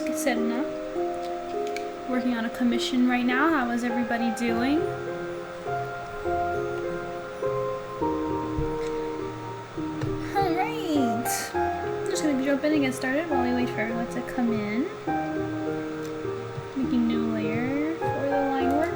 just setting up. Working on a commission right now. How is everybody doing? Alright. I'm just gonna jump in and get started while we wait for everyone to come in. Making new layer for the line work.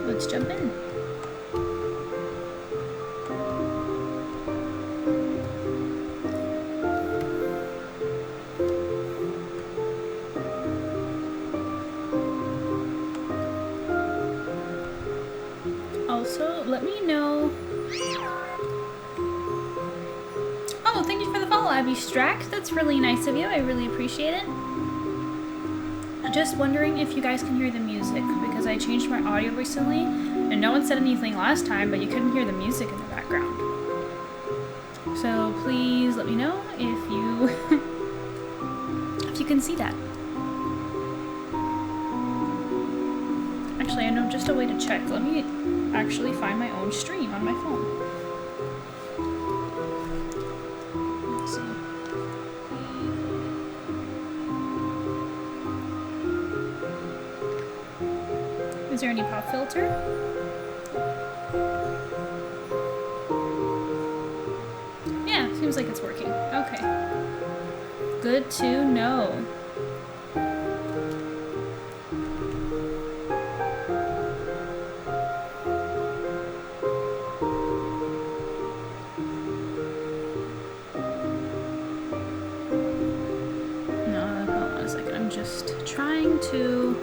Let's jump in. Also, let me know. Oh, thank you for the follow, Abstract. That's really nice of you. I really appreciate it. Just wondering if you guys can hear the music, because I changed my audio recently, and no one said anything last time, but you couldn't hear the music in the background. So please let me know if you if you can see that. Actually, I know just a way to check. Let me actually find my own stream on my phone. Let's see. Is there any pop filter? Yeah, seems like it's working. Okay. Good to know. No, hold on a second. I'm just trying to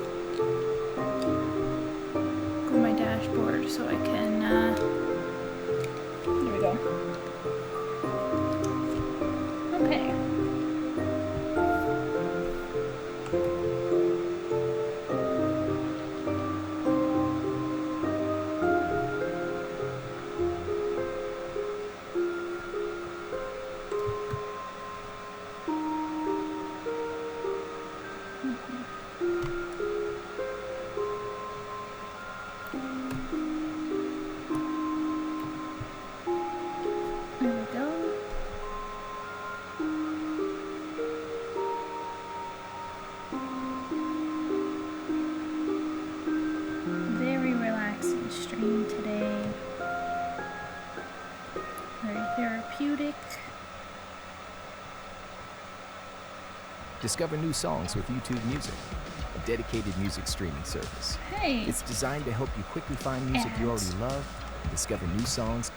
my dashboard so I can, there we go. Okay. Discover new songs with YouTube Music, a dedicated music streaming service. Hey! It's designed to help you quickly find music you already love, discover new songs.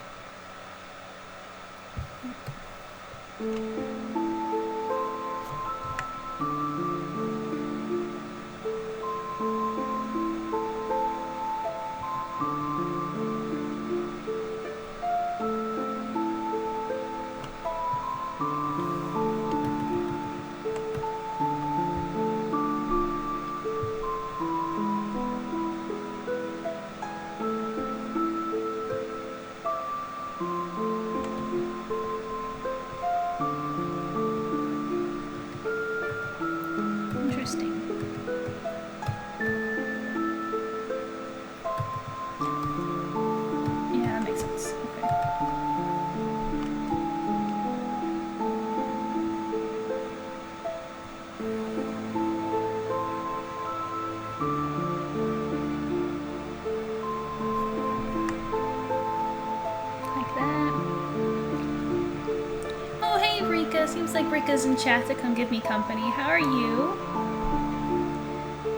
Seems like Rika's in chat to come give me company. How are you?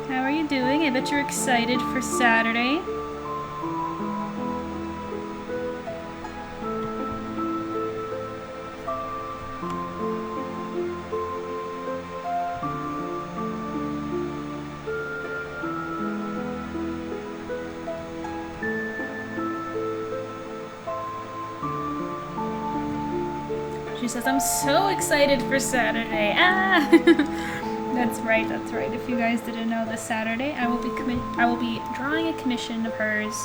How are you doing? I bet you're excited for Saturday. She says, I'm so excited for Saturday. Ah! That's right, that's right. If you guys didn't know, this Saturday I will be drawing a commission of hers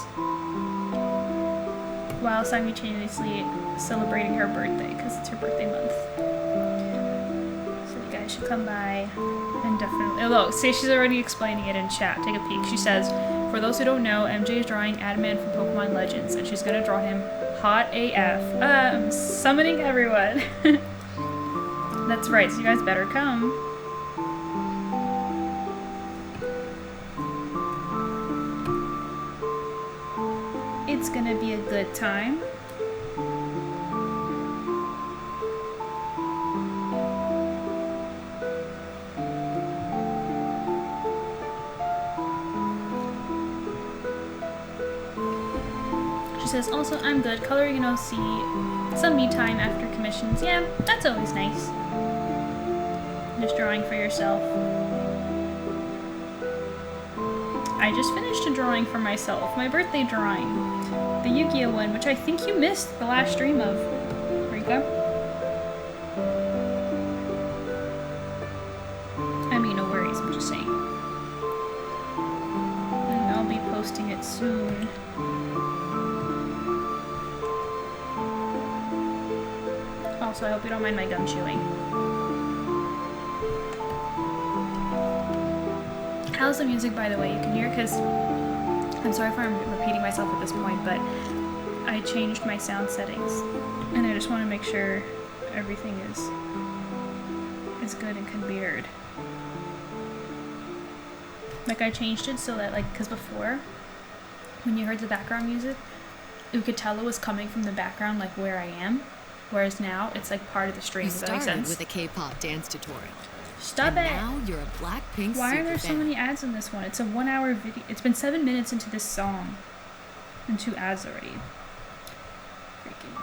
while simultaneously celebrating her birthday, because it's her birthday month. So you guys should come by and definitely... Oh, look, see, she's already explaining it in chat. Take a peek. She says, for those who don't know, MJ is drawing Adamant from Pokemon Legends, and she's gonna draw him hot AF. I'm summoning everyone. That's right, so you guys better come. It's gonna be a good time. She says, also, I'm good. Coloring and OC. Some me time after commissions. Yeah, that's always nice. Just drawing for yourself. I just finished a drawing for myself. My birthday drawing. The Yu-Gi-Oh one, which I think you missed the last stream of. Rika. I mean, no worries, I'm just saying. And I'll be posting it soon. Also, I hope you don't mind my gum chewing. How's the music, by the way? You can hear, because I'm sorry if I'm repeating myself at this point, but I changed my sound settings, and I just want to make sure everything is good and can be heard. Like, I changed it so that, like, because before, when you heard the background music, you could tell it was coming from the background, like where I am. Whereas now, it's like part of the stream. Does that make sense? With a K-pop dance tutorial. Stop and it! Now you're a Blackpink Why are there super so fan. many ads in this one? It's a 1 hour video. It's been 7 minutes into this song. And 2 ads already. Freaking.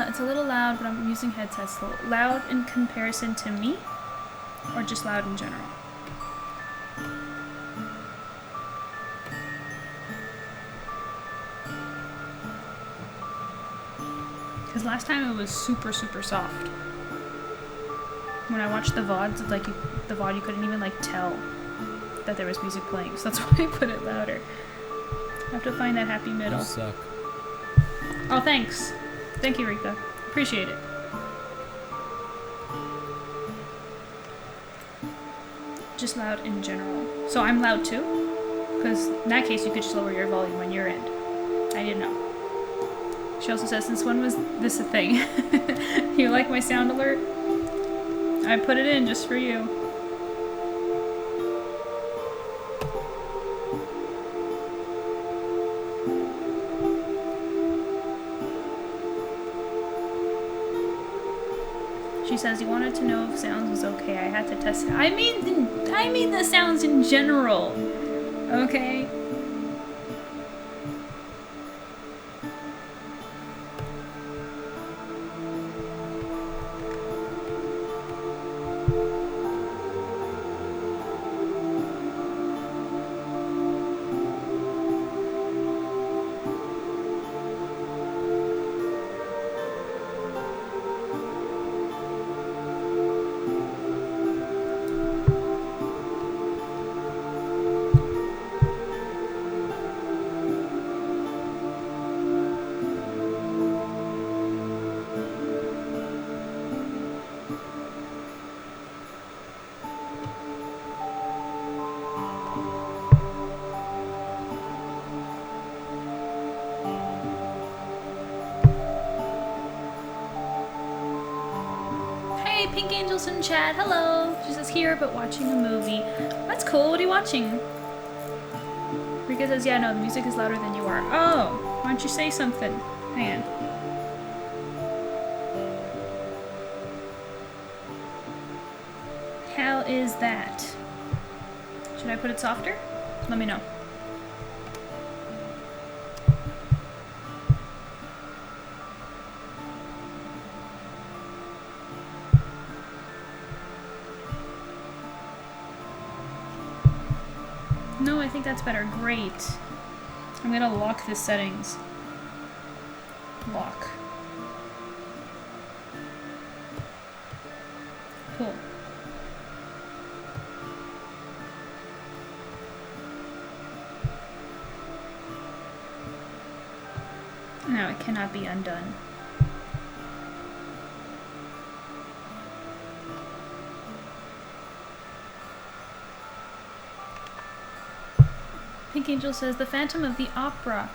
It's a little loud, but I'm using headsets. Loud in comparison to me? Or just loud in general? Because last time it was super, super soft. When I watched the VODs, like the VOD, you couldn't even like tell that there was music playing. So that's why I put it louder. I have to find that happy middle. You suck. Oh, thanks. Thank you, Rika. Appreciate it. Just loud in general. So I'm loud too? Because in that case, you could just lower your volume on your end. I didn't know. She also says, since when was this a thing? You like my sound alert? I put it in just for you. She says, you wanted to know if sounds was okay. I had to test it. I mean the sounds in general. Okay? Pink Angel's in chat. Hello. She says here, but watching a movie. That's cool. What are you watching? Rika says, yeah, no, the music is louder than you are. Oh, why don't you say something? Hang on. How is that? Should I put it softer? Let me know. No, I think that's better. Great. I'm gonna lock the settings. Lock. Cool. Now it cannot be undone. Pink Angel says, The Phantom of the Opera.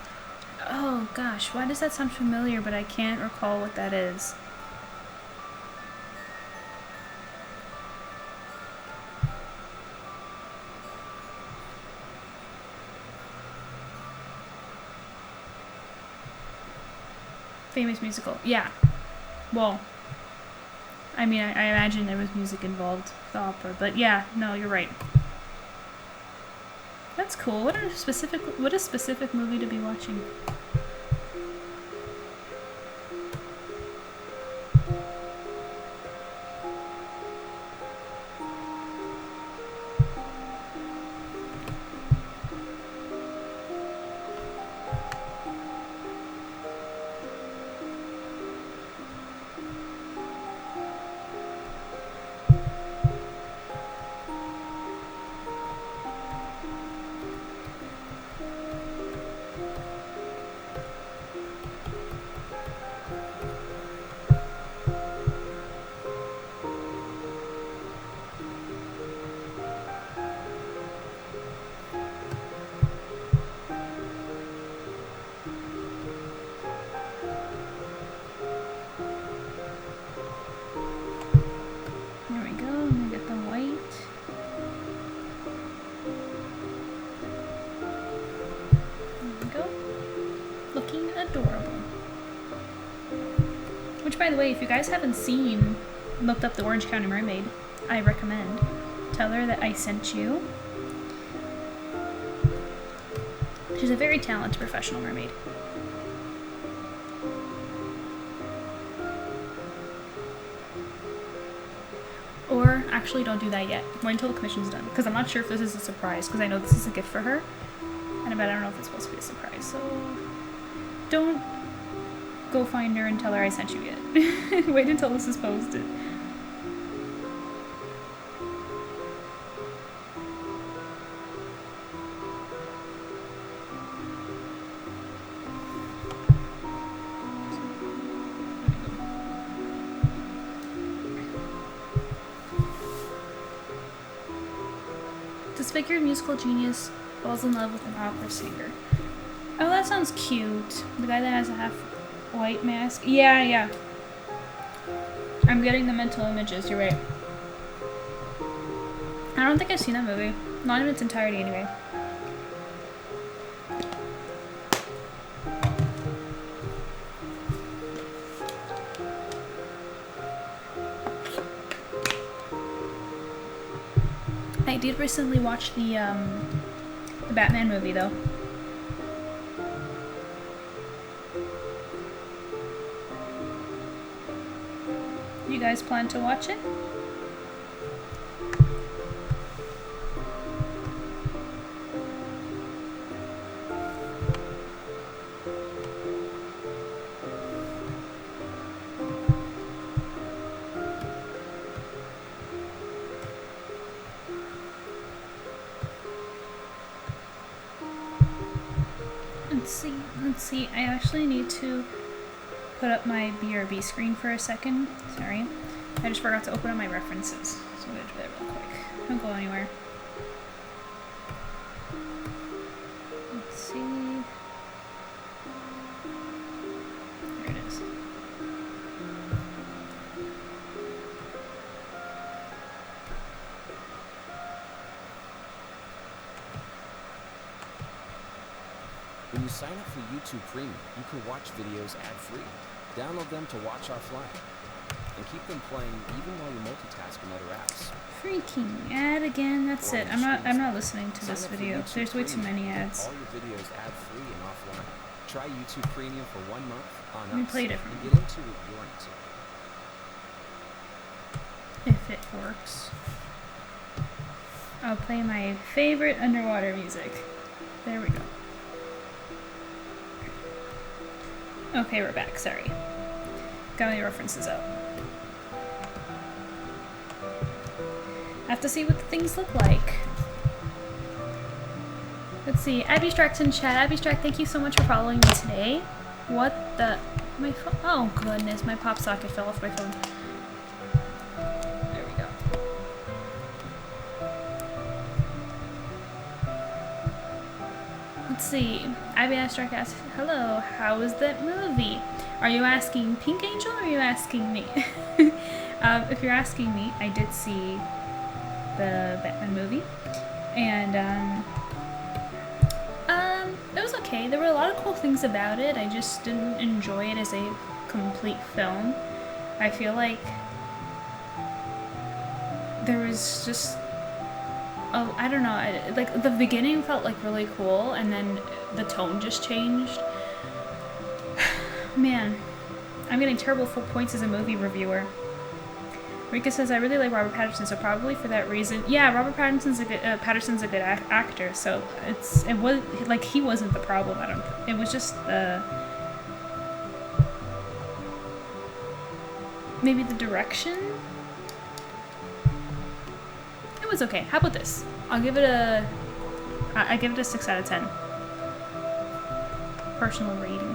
Oh gosh, why does that sound familiar, but I can't recall what that is. Famous musical. Yeah. Well, I mean, I imagine there was music involved with the opera, but yeah, no, you're right. That's cool. What a specific movie to be watching. By the way, if you guys haven't looked up the Orange County Mermaid, I recommend. Tell her that I sent you. She's a very talented professional mermaid. Or, actually don't do that yet. Wait until the commission's done. Because I'm not sure if this is a surprise, because I know this is a gift for her. And I don't know if it's supposed to be a surprise, so... Don't go find her and tell her I sent you yet. Wait until this is posted. Disfigured musical genius falls in love with an opera singer. Oh, that sounds cute. The guy that has a half white mask. Yeah. I'm getting the mental images, you're right. I don't think I've seen that movie. Not in its entirety, anyway. I did recently watch the Batman movie, though. You guys plan to watch it? Let's see. I actually need to put up my BRB screen for a second. Sorry. I just forgot to open up my references. So I'm going to do that real quick. Don't go anywhere. Let's see. There it is. When you sign up for YouTube Premium, you can watch videos ad-free. Download them to watch offline. And keep them playing even while you multitask in other apps. Freaking ad again. That's it. I'm not listening to this video. There's way too many ads. All your videos ad-free and offline. Try YouTube Premium for 1 month on Let me us play different. and get into what you're into. If it works. I'll play my favorite underwater music. There we go. Okay, we're back. Sorry. Got my references out. I have to see what the things look like. Let's see. Abstract in chat. Abstract, thank you so much for following me today. What the... My phone... Oh, goodness. My pop socket fell off my phone. There we go. Let's see. Abby Astrak asks, hello, how was that movie? Are you asking Pink Angel or are you asking me? If you're asking me, I did see the Batman movie. And, it was okay. There were a lot of cool things about it. I just didn't enjoy it as a complete film. I feel like there was just, oh, I don't know, like the beginning felt like really cool and then the tone just changed. Man, I'm getting terrible full points as a movie reviewer. Rika says, I really like Robert Pattinson, so probably for that reason. Yeah, Robert Pattinson's a good actor, so it was like he wasn't the problem. It was just maybe the direction. It was okay. How about this? I give it a 6 out of 10. Personal rating.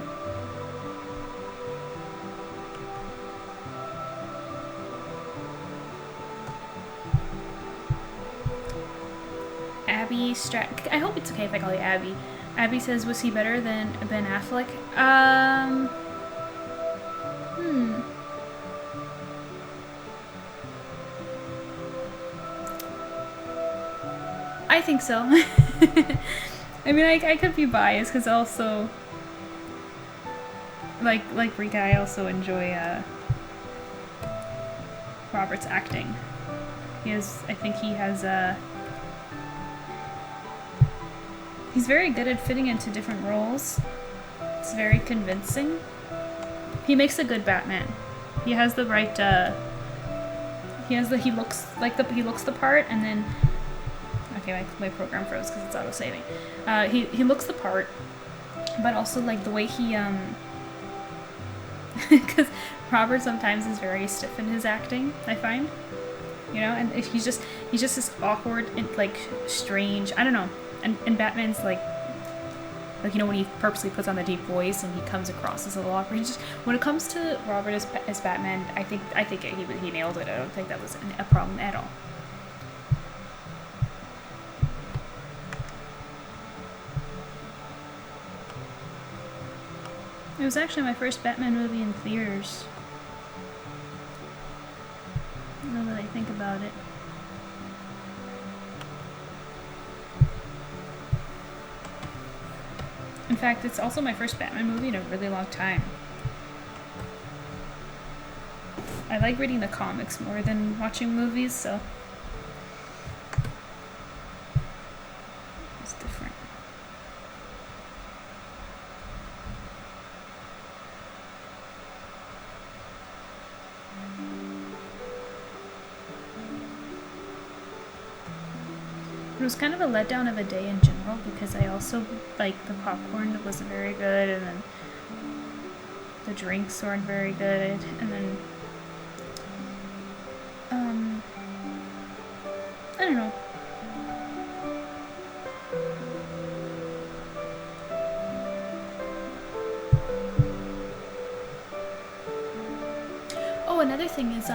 Abby I hope it's okay if I call you Abby. Abby says, was he better than Ben Affleck? I think so. I mean, I could be biased because also, like Rika, I also enjoy Robert's acting. I think he has he's very good at fitting into different roles. It's very convincing. He makes a good Batman. He has the right, he looks the part, and then, okay, my program froze because it's auto-saving. He looks the part, but also, like, the way he, because Robert sometimes is very stiff in his acting, I find. You know, and he's just this awkward and, like, strange, I don't know. And Batman's like, you know, when he purposely puts on the deep voice and he comes across as a little awkward. When it comes to Robert as Batman, I think he nailed it. I don't think that was a problem at all. It was actually my first Batman movie in theaters. Now that I think about it. In fact, it's also my first Batman movie in a really long time. I like reading the comics more than watching movies, so it's different. It was kind of a letdown of a day in general because I also, like, the popcorn wasn't very good, and then the drinks weren't very good, and then, I don't know. Oh, another thing is,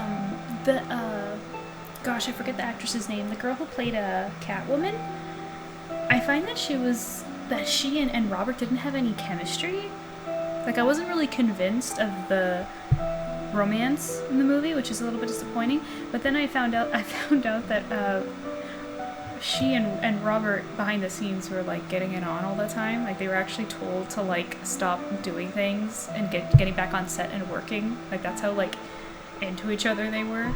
gosh, I forget the actress's name. The girl who played Catwoman. I find that she and Robert didn't have any chemistry. Like, I wasn't really convinced of the romance in the movie, which is a little bit disappointing. But then I found out that she and Robert behind the scenes were, like, getting it on all the time. Like, they were actually told to, like, stop doing things and getting back on set and working. Like, that's how, like, into each other they were.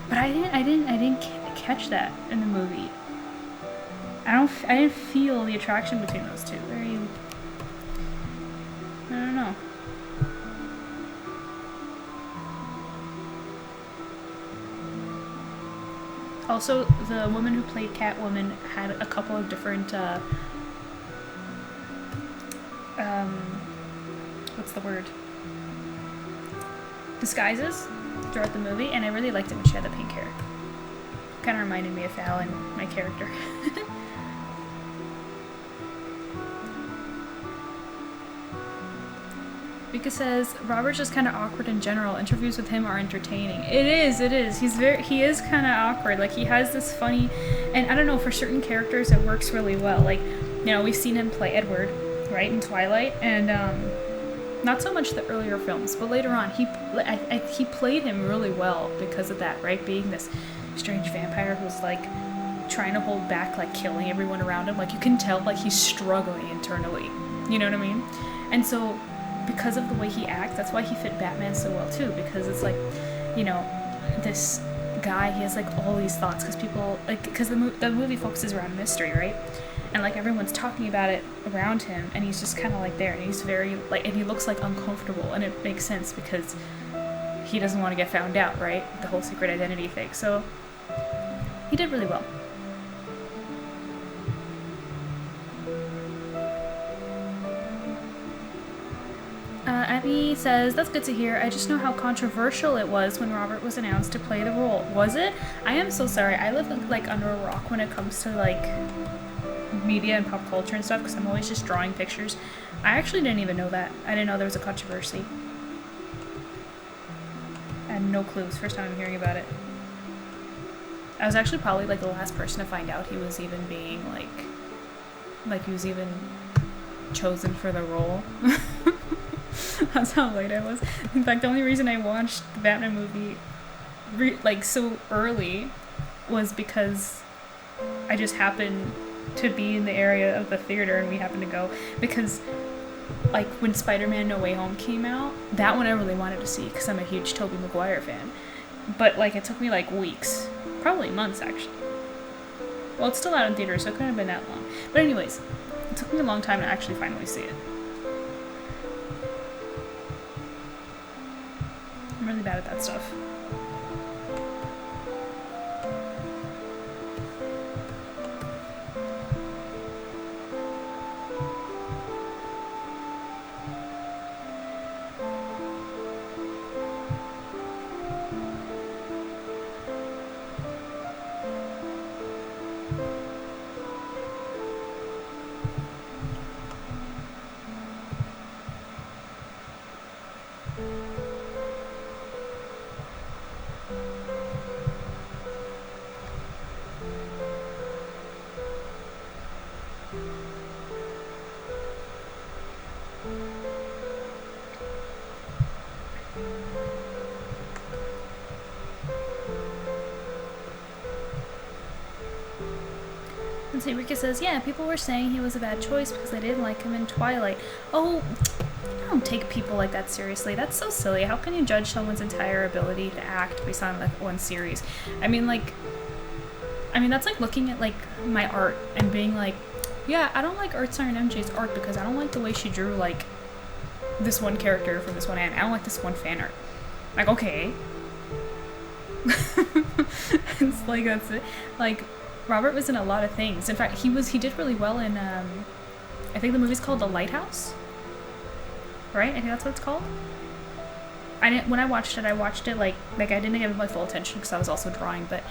But I didn't catch that in the movie. I didn't feel the attraction between those two. I don't know. Also, the woman who played Catwoman had a couple of different, what's the word? Disguises throughout the movie, and I really liked it when she had the pink hair. Kind of reminded me of Fallon, my character. Vika says, Robert's just kind of awkward in general. Interviews with him are entertaining. It is. He is kind of awkward. Like, he has this funny, and I don't know, for certain characters it works really well. Like You know, we've seen him play Edward, right, in Twilight, and not so much the earlier films, but later on, he played him really well because of that, right? Being this strange vampire who's like trying to hold back, like killing everyone around him. Like you can tell, like he's struggling internally. You know what I mean? And so, because of the way he acts, that's why he fit Batman so well too. Because it's like, you know, this guy, he has like all these thoughts because people like because the movie focuses around mystery, right? And like everyone's talking about it around him, and he's just kind of like there, and he's very like, and he looks like uncomfortable, and it makes sense because he doesn't want to get found out, right? The whole secret identity thing. So he did really well. Abby says, that's good to hear. I just know how controversial it was when Robert was announced to play the role. Was it? I am so sorry. I live like under a rock when it comes to like media and pop culture and stuff because I'm always just drawing pictures. I actually didn't even know that. I didn't know there was a controversy. I had no clue. It was the first time I'm hearing about it. I was actually probably like the last person to find out he was even being like he was even chosen for the role. That's how late I was. In fact, the only reason I watched the Batman movie like so early was because I just happened to be in the area of the theater and we happened to go because like when Spider-Man No Way Home came out, that one I really wanted to see because I'm a huge Tobey Maguire fan. But like it took me like weeks, probably months actually. Well, it's still out in theaters, so it couldn't have been that long. But anyways, it took me a long time to actually finally see it. I'm really bad at that stuff. And so Rika says, yeah, people were saying he was a bad choice because they didn't like him in Twilight. Oh, I don't take people like that seriously. That's so silly. How can you judge someone's entire ability to act based on like one series? I mean, that's like looking at like my art and being like, yeah, I don't like ArtSirenMJ's art because I don't like the way she drew like this one character from this one anime. I don't like this one fan art. Like, okay. It's like, that's it. Like, Robert was in a lot of things. In fact, he did really well in, I think the movie's called The Lighthouse. Right? I think that's what it's called. When I watched it like I didn't give it my full attention because I was also drawing, but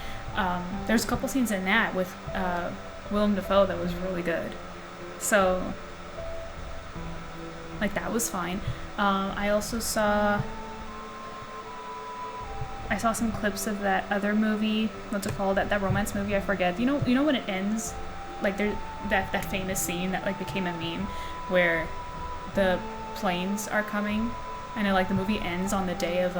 there's a couple scenes in that with Willem Dafoe that was really good. So, like, that was fine. I also saw some clips of that other movie. What's it called? That romance movie. I forget. You know when it ends, like there's that famous scene that like became a meme, where the planes are coming, and like the movie ends on the day of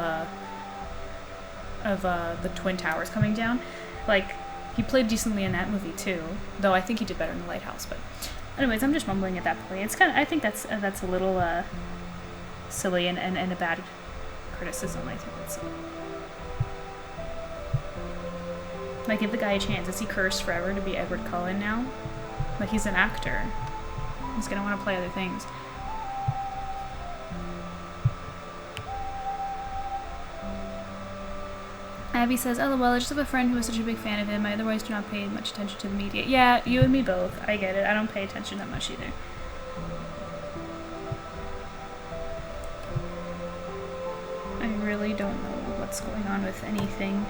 the Twin Towers coming down. Like he played decently in that movie too, though I think he did better in The Lighthouse. But anyways, I'm just mumbling at that point. It's kind of, I think that's a little silly and a bad criticism. I think it's. Like, give the guy a chance. Is he cursed forever to be Edward Cullen now? Like, he's an actor. He's gonna want to play other things. Abby says, LOL, I just have a friend who is such a big fan of him. I otherwise do not pay much attention to the media. Yeah, you and me both. I get it. I don't pay attention that much either. I really don't know what's going on with anything.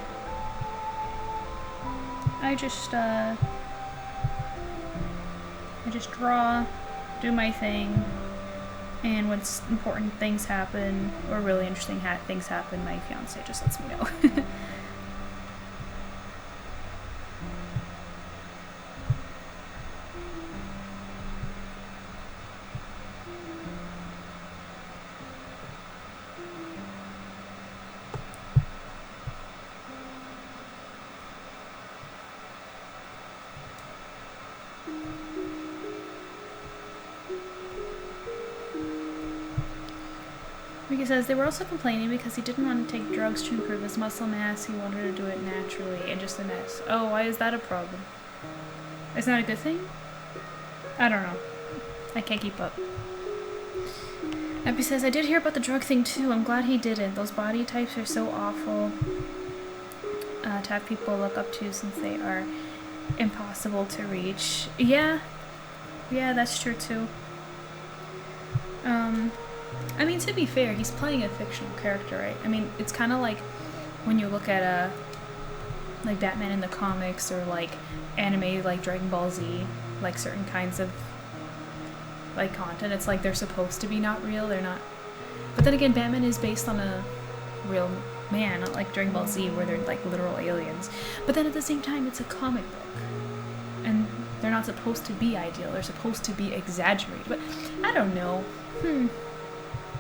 I just draw, do my thing, and when important things happen, or really interesting things happen, my fiance just lets me know. He says they were also complaining because he didn't want to take drugs to improve his muscle mass. He wanted to do it naturally and just a mess. Oh, why is that a problem? Isn't that a good thing? I don't know. I can't keep up. Epi says, I did hear about the drug thing too. I'm glad he didn't. Those body types are so awful to have people look up to since they are impossible to reach. Yeah. Yeah, that's true too. I mean, to be fair, he's playing a fictional character, right? I mean, it's kind of like when you look at like Batman in the comics or like anime like Dragon Ball Z, like certain kinds of like content. It's like they're supposed to be not real, they're not. But then again, Batman is based on a real man, not like Dragon Ball Z where they're like literal aliens. But then at the same time, it's a comic book. And they're not supposed to be ideal, they're supposed to be exaggerated. But I don't know.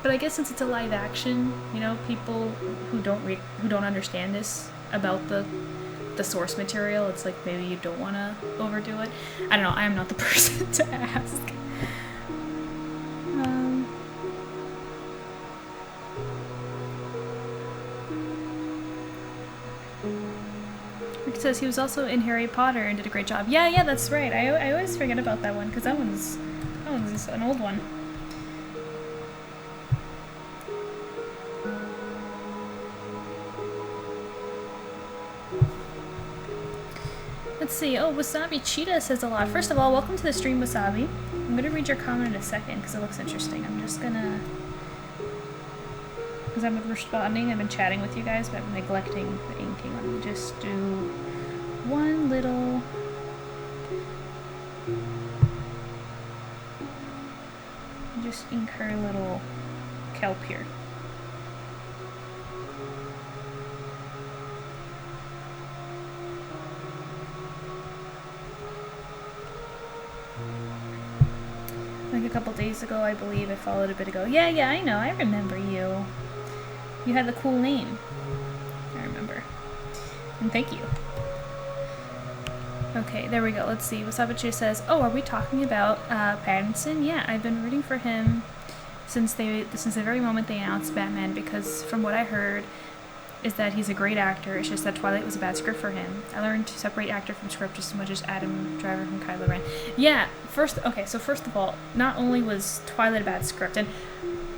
But I guess since it's a live action, you know, people who don't understand this about the source material, it's like maybe you don't want to overdo it. I don't know. I am not the person to ask. Rick says he was also in Harry Potter and did a great job. Yeah, that's right. I always forget about that one because that one's an old one. Let's see. Oh, Wasabi Cheetah says a lot. First of all, welcome to the stream, Wasabi. I'm going to read your comment in a second because it looks interesting. I'm just going to... Because I've been responding, I've been chatting with you guys, but I'm neglecting the inking. Let me just do one little... Just ink her little kelp here. Like a couple days ago, I believe. I followed a bit ago. Yeah, I know. I remember you. You had the cool name. I remember. And thank you. Okay, there we go. Let's see. Wasabiche says, oh, are we talking about Pattinson? Yeah, I've been rooting for him since the very moment they announced Batman, because from what I heard is that he's a great actor. It's just that Twilight was a bad script for him. I learned to separate actor from script just as much as Adam Driver from Kylo Ren. Yeah, first of all, not only was Twilight a bad script, and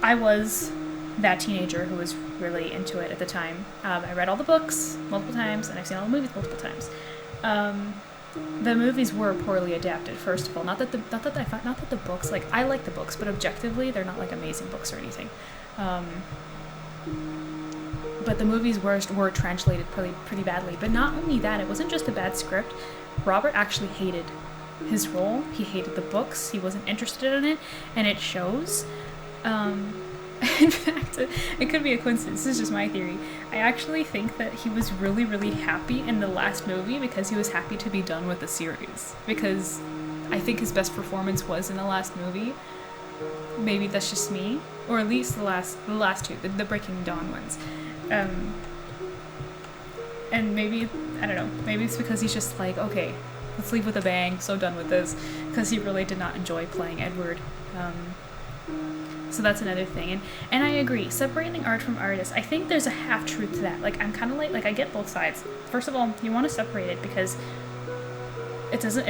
I was that teenager who was really into it at the time. I read all the books multiple times, and I've seen all the movies multiple times. The movies were poorly adapted. First of all, not that the books, like, I like the books, but objectively they're not like amazing books or anything. But the movies were translated pretty badly. But not only that, it wasn't just a bad script. Robert actually hated his role. He hated the books. He wasn't interested in it, and it shows. In fact, it could be a coincidence. This is just my theory. I actually think that he was really, really happy in the last movie because he was happy to be done with the series. Because I think his best performance was in the last movie. Maybe that's just me, or at least the last two, the Breaking Dawn ones. And maybe, I don't know, maybe it's because he's just like, okay, let's leave with a bang, so done with this, because he really did not enjoy playing Edward. So that's another thing. And I agree, separating art from artist, I think there's a half-truth to that. Like, I'm kind of like, I get both sides. First of all, you want to separate it because it doesn't,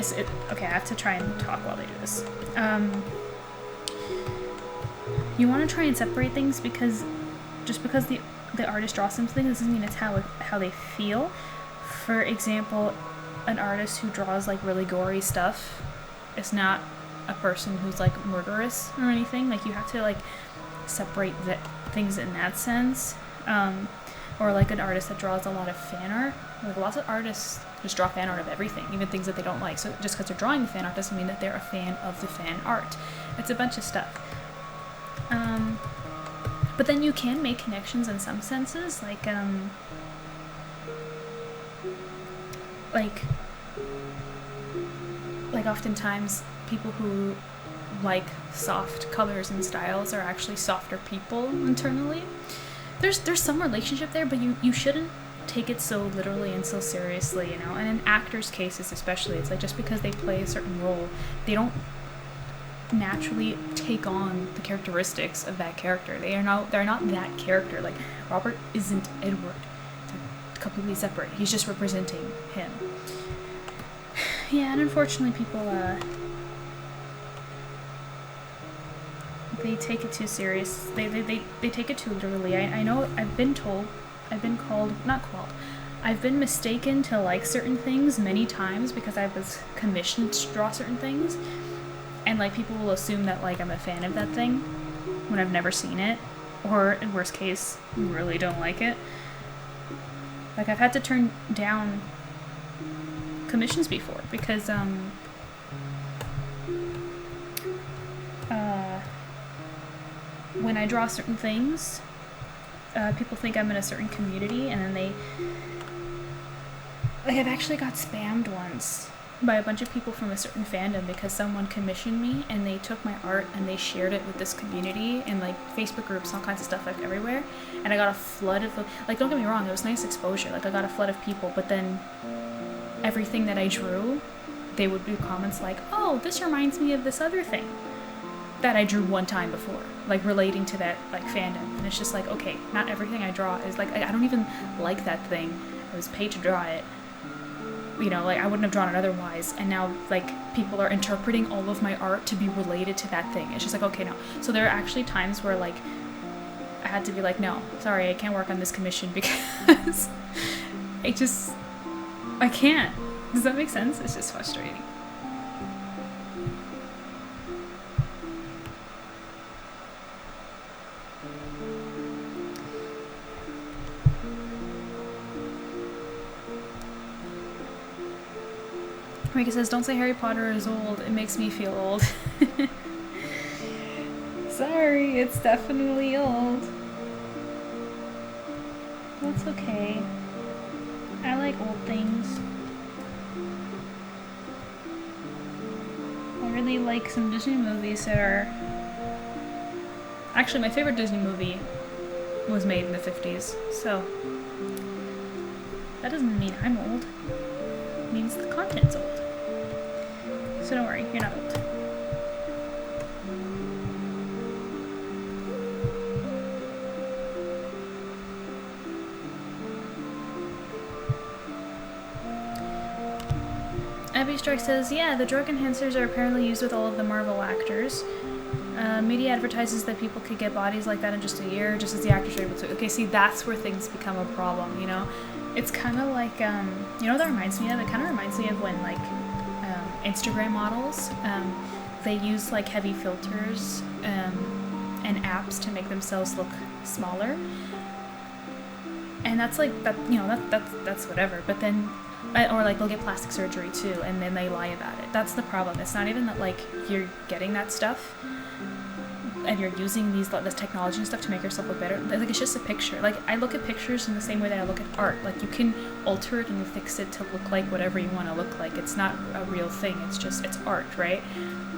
okay, I have to try and talk while I do this. You want to try and separate things because, just because the artist draws something doesn't mean it's how they feel. For example, an artist who draws like really gory stuff is not a person who's like murderous or anything. Like, you have to like separate the things in that sense. Or like an artist that draws a lot of fan art. Like, lots of artists just draw fan art of everything, even things that they don't like. So just because they're drawing the fan art doesn't mean that they're a fan of the fan art. It's a bunch of stuff. But then you can make connections in some senses, like oftentimes people who like soft colors and styles are actually softer people internally. There's some relationship there, but you shouldn't take it so literally and so seriously, you know. And in actors' cases especially, it's like just because they play a certain role, they don't naturally take on the characteristics of that character. They're not that character. Like, Robert isn't Edward. They're completely separate. He's just representing him. Yeah, and unfortunately people, they take it too serious. They take it too literally. I know I've been mistaken to like certain things many times because I was commissioned to draw certain things. And like people will assume that like I'm a fan of that thing when I've never seen it, or in worst case, really don't like it. Like I've had to turn down commissions before because when I draw certain things, people think I'm in a certain community, and then they like I've actually got spammed once by a bunch of people from a certain fandom because someone commissioned me and they took my art and they shared it with this community in like Facebook groups, all kinds of stuff like everywhere, and I got a flood of like, don't get me wrong, it was nice exposure, like I got a flood of people, but then everything that I drew, they would do comments like, oh, this reminds me of this other thing that I drew one time before, like relating to that like fandom. And it's just like, okay, not everything I draw is like, I don't even like that thing, I was paid to draw it, you know, like I wouldn't have drawn it otherwise, and now like people are interpreting all of my art to be related to that thing. It's just like, okay, no. So there are actually times where like I had to be like, no, sorry, I can't work on this commission because I can't. Does that make sense? It's just frustrating. Rika says, don't say Harry Potter is old. It makes me feel old. Sorry, it's definitely old. That's okay. I like old things. I really like some Disney movies that are... Actually, my favorite Disney movie was made in the 50s, so... That doesn't mean I'm old. It means the content's old. So don't worry, you're not old. Abby Strike says, yeah, the drug enhancers are apparently used with all of the Marvel actors. Media advertises that people could get bodies like that in just a year, just as the actors are able to. Okay, see, that's where things become a problem, you know? It's kind of like, you know what that reminds me of? It kind of reminds me of when, like, Instagram models, they use, like, heavy filters and apps to make themselves look smaller. And that's, like, that, you know, that's whatever. But then, or, like, they'll get plastic surgery, too, and then they lie about it. That's the problem. It's not even that, like, you're getting that stuff and you're using this technology and stuff to make yourself look better. Like, it's just a picture. Like, I look at pictures in the same way that I look at art. Like, you can alter it and fix it to look like whatever you want to look like. It's not a real thing. It's art, right?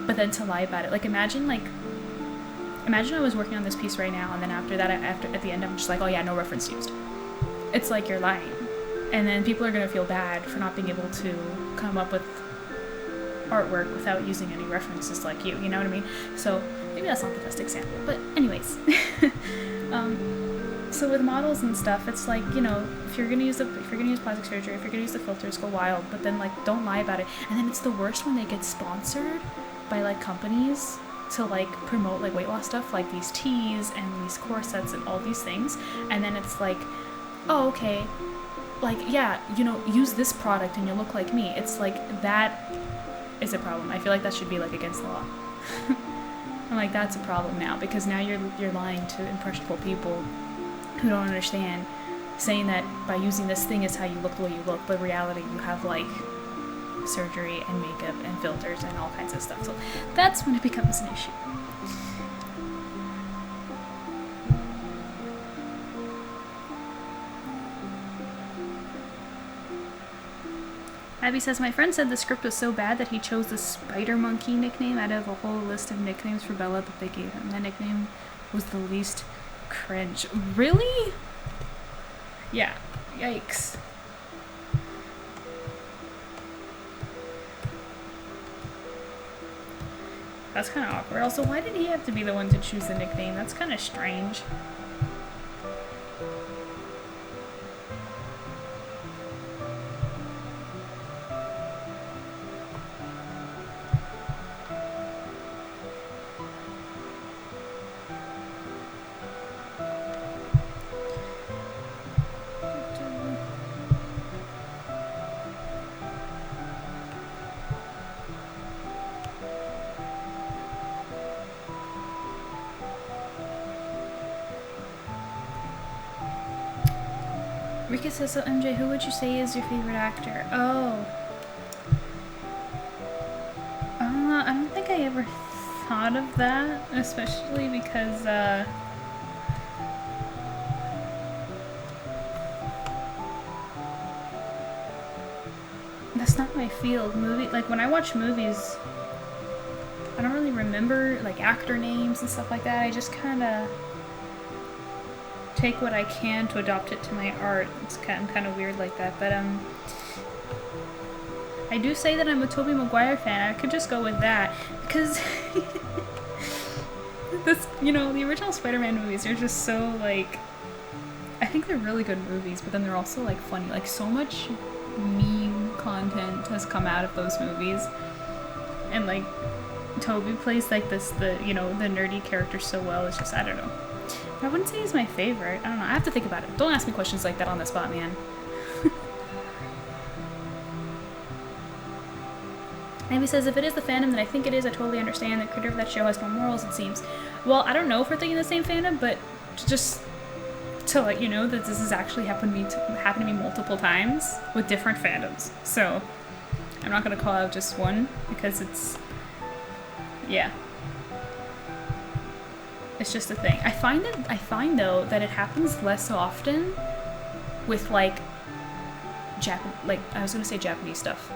But then to lie about it. Like, imagine I was working on this piece right now, and then after that, at the end, I'm just like, oh yeah, no reference used. It's like you're lying. And then people are going to feel bad for not being able to come up with artwork without using any references like you know what I mean? So maybe that's not the best example, but anyways. So with models and stuff, it's like, you know, if you're gonna use plastic surgery, if you're gonna use the filters, go wild, but then like don't lie about it. And then it's the worst when they get sponsored by like companies to like promote like weight loss stuff, like these teas and these corsets and all these things, and then it's like, oh okay, like yeah, you know, use this product and you'll look like me. It's like that is a problem. I feel like that should be like against the law. I'm like, that's a problem now, because now you're lying to impressionable people who don't understand, saying that by using this thing is how you look the way you look, but in reality you have like surgery and makeup and filters and all kinds of stuff. So that's when it becomes an issue. Abby says, my friend said the script was so bad that he chose the Spider Monkey nickname out of a whole list of nicknames for Bella that they gave him. That nickname was the least cringe. Really? Yeah. Yikes. That's kind of awkward. Also, why did he have to be the one to choose the nickname? That's kind of strange. Rika says, so MJ, who would you say is your favorite actor? Oh. I don't think I ever thought of that, especially because, that's not my field. Like, when I watch movies, I don't really remember, like, actor names and stuff like that. I just kind of take what I can to adopt it to my art. I'm kind of weird like that, but I do say that I'm a Tobey Maguire fan. I could just go with that because this, you know, the original Spider-Man movies are just so, like, I think they're really good movies, but then they're also, like, funny. Like, so much meme content has come out of those movies, and, like, Tobey plays, like, the nerdy character so well. It's just, I don't know. I wouldn't say he's my favorite. I don't know. I have to think about it. Don't ask me questions like that on the spot, man. Amy says, if it is the fandom that I think it is, I totally understand. The creator of that show has no morals, it seems. Well, I don't know if we're thinking the same fandom, but just to let you know that this has actually happened to me multiple times with different fandoms. So I'm not going to call out just one because it's... yeah. It's just a thing. I find though that it happens less often with like I was gonna say Japanese stuff.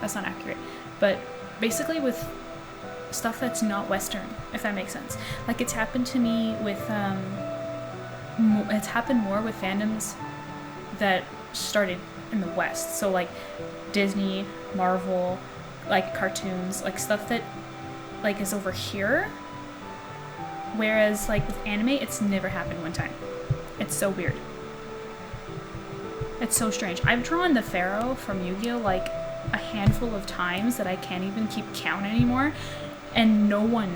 That's not accurate. But basically with stuff that's not Western, if that makes sense. Like it's happened to me with it's happened more with fandoms that started in the West. So like Disney, Marvel, like cartoons, like stuff that like is over here. Whereas, like, with anime, it's never happened one time. It's so weird. It's so strange. I've drawn the Pharaoh from Yu-Gi-Oh! Like, a handful of times that I can't even keep count anymore. And no one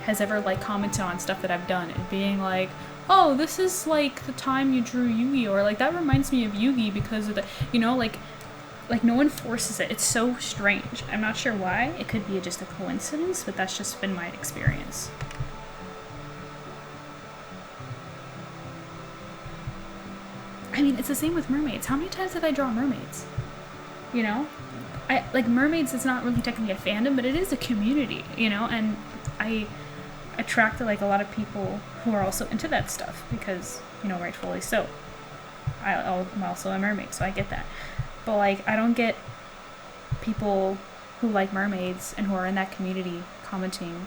has ever, like, commented on stuff that I've done. And being like, oh, this is, like, the time you drew Yu-Gi-Oh! Or, like, that reminds me of Yu-Gi because of the, you know, like, no one forces it. It's so strange. I'm not sure why. It could be just a coincidence, but that's just been my experience. I mean, it's the same with mermaids. How many times have I drawn mermaids? You know? Like, mermaids is not really technically a fandom, but it is a community, you know? And I attract, like, a lot of people who are also into that stuff because, you know, rightfully so. I'm also a mermaid, so I get that. But, like, I don't get people who like mermaids and who are in that community commenting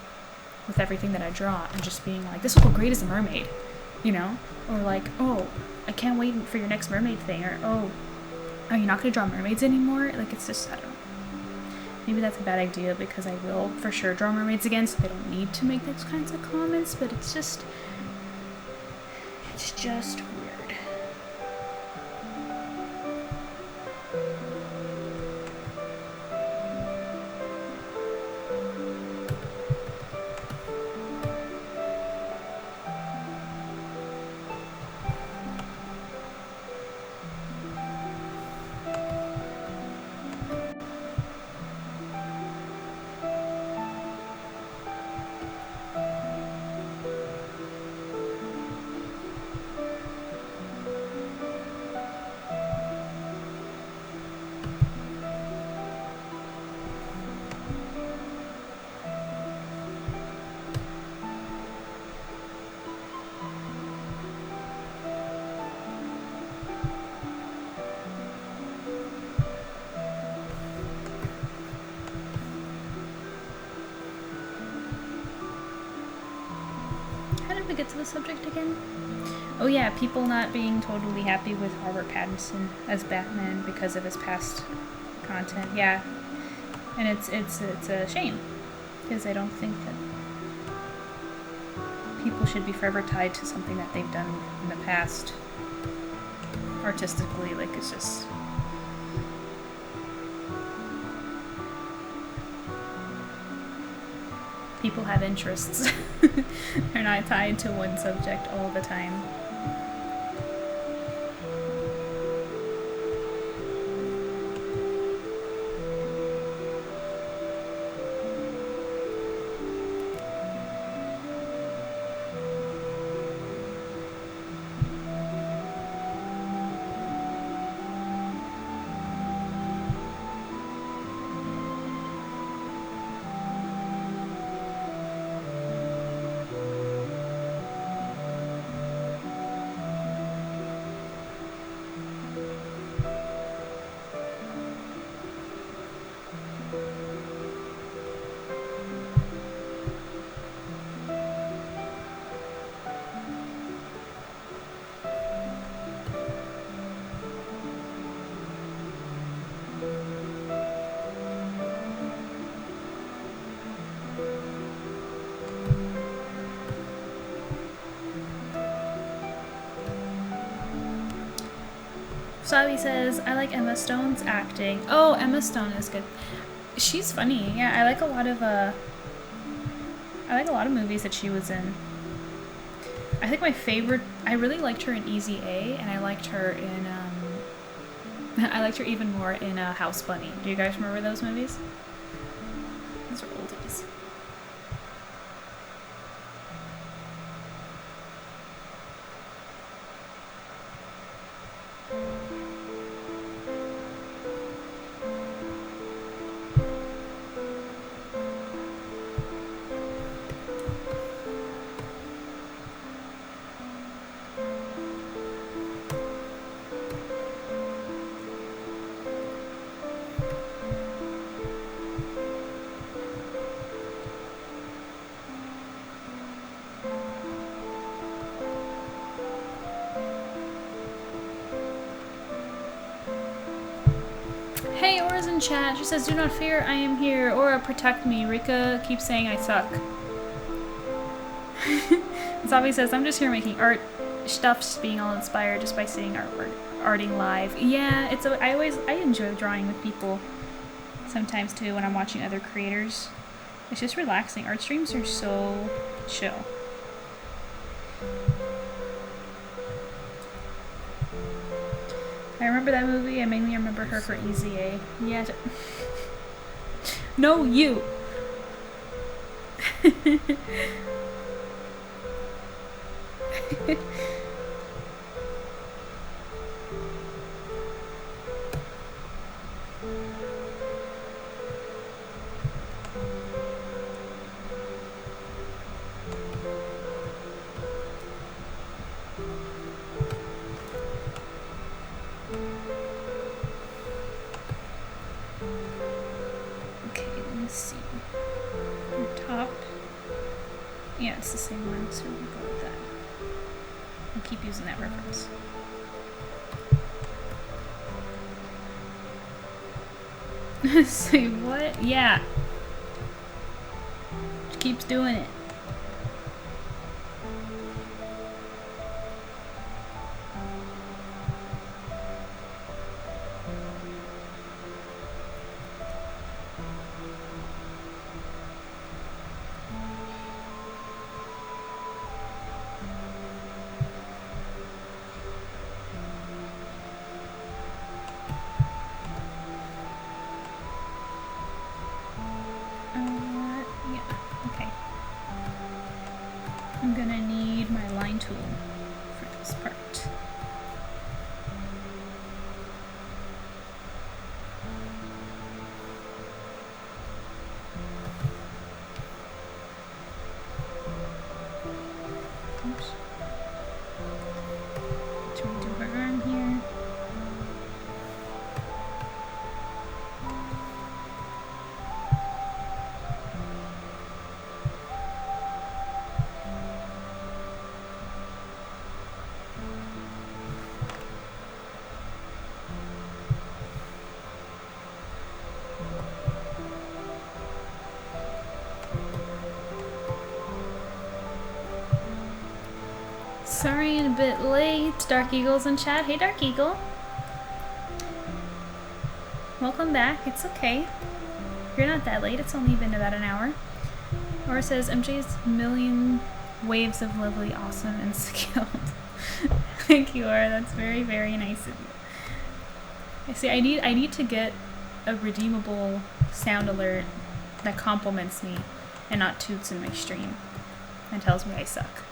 with everything that I draw and just being like, this will look great as a mermaid, you know? Or like, oh, I can't wait for your next mermaid thing, or oh, are you not going to draw mermaids anymore? Like, it's just, I don't know. Maybe that's a bad idea because I will for sure draw mermaids again, so I don't need to make those kinds of comments, but it's just weird. Get to the subject again? Oh yeah, people not being totally happy with Robert Pattinson as Batman because of his past content. Yeah, and it's a shame. Because I don't think that people should be forever tied to something that they've done in the past. Artistically, like, it's just... People have interests. They're not tied to one subject all the time. Sabi says, I like Emma Stone's acting. Oh, Emma Stone is good. She's funny. Yeah, I like a lot of movies that she was in. I think my favorite, I really liked her in Easy A, and I liked her in I liked her even more in House Bunny. Do you guys remember those movies? Those are oldies. Chat. She says, do not fear, I am here. Aura, protect me. Rika keeps saying I suck. Zombie says, I'm just here making art stuff, just being all inspired just by seeing arting live. Yeah, I enjoy drawing with people sometimes too when I'm watching other creators. It's just relaxing. Art streams are so chill. I remember that movie. I mainly remember her for Easy A. Yeah. No, you. Yeah, it's the same one, so we'll go with that. I'll keep using that reference. Say what? Yeah. She keeps doing it. Yeah, okay. Sorry, a bit late. Dark Eagle's in chat. Hey, Dark Eagle. Welcome back. It's okay. You're not that late. It's only been about an hour. Or it says MJ's million waves of lovely, awesome, and skilled. Thank you, Aura. That's very, very nice of you. I see. I need to get a redeemable sound alert that compliments me and not toots in my stream and tells me I suck.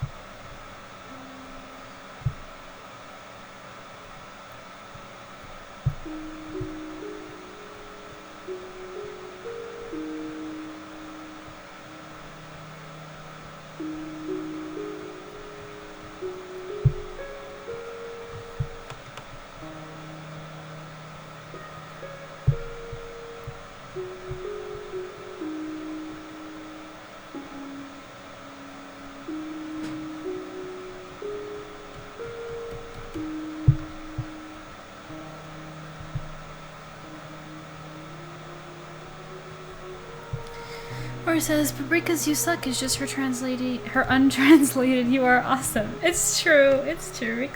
Or says, Paprika's you suck is just her untranslated you are awesome. It's true, it's true.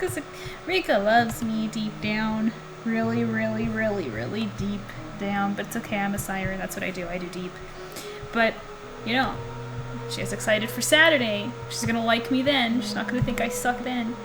Rika loves me deep down. Really, really, really, really deep down. But it's okay, I'm a siren, that's what I do deep. But, you know, she's excited for Saturday. She's gonna like me then. She's not gonna think I suck then.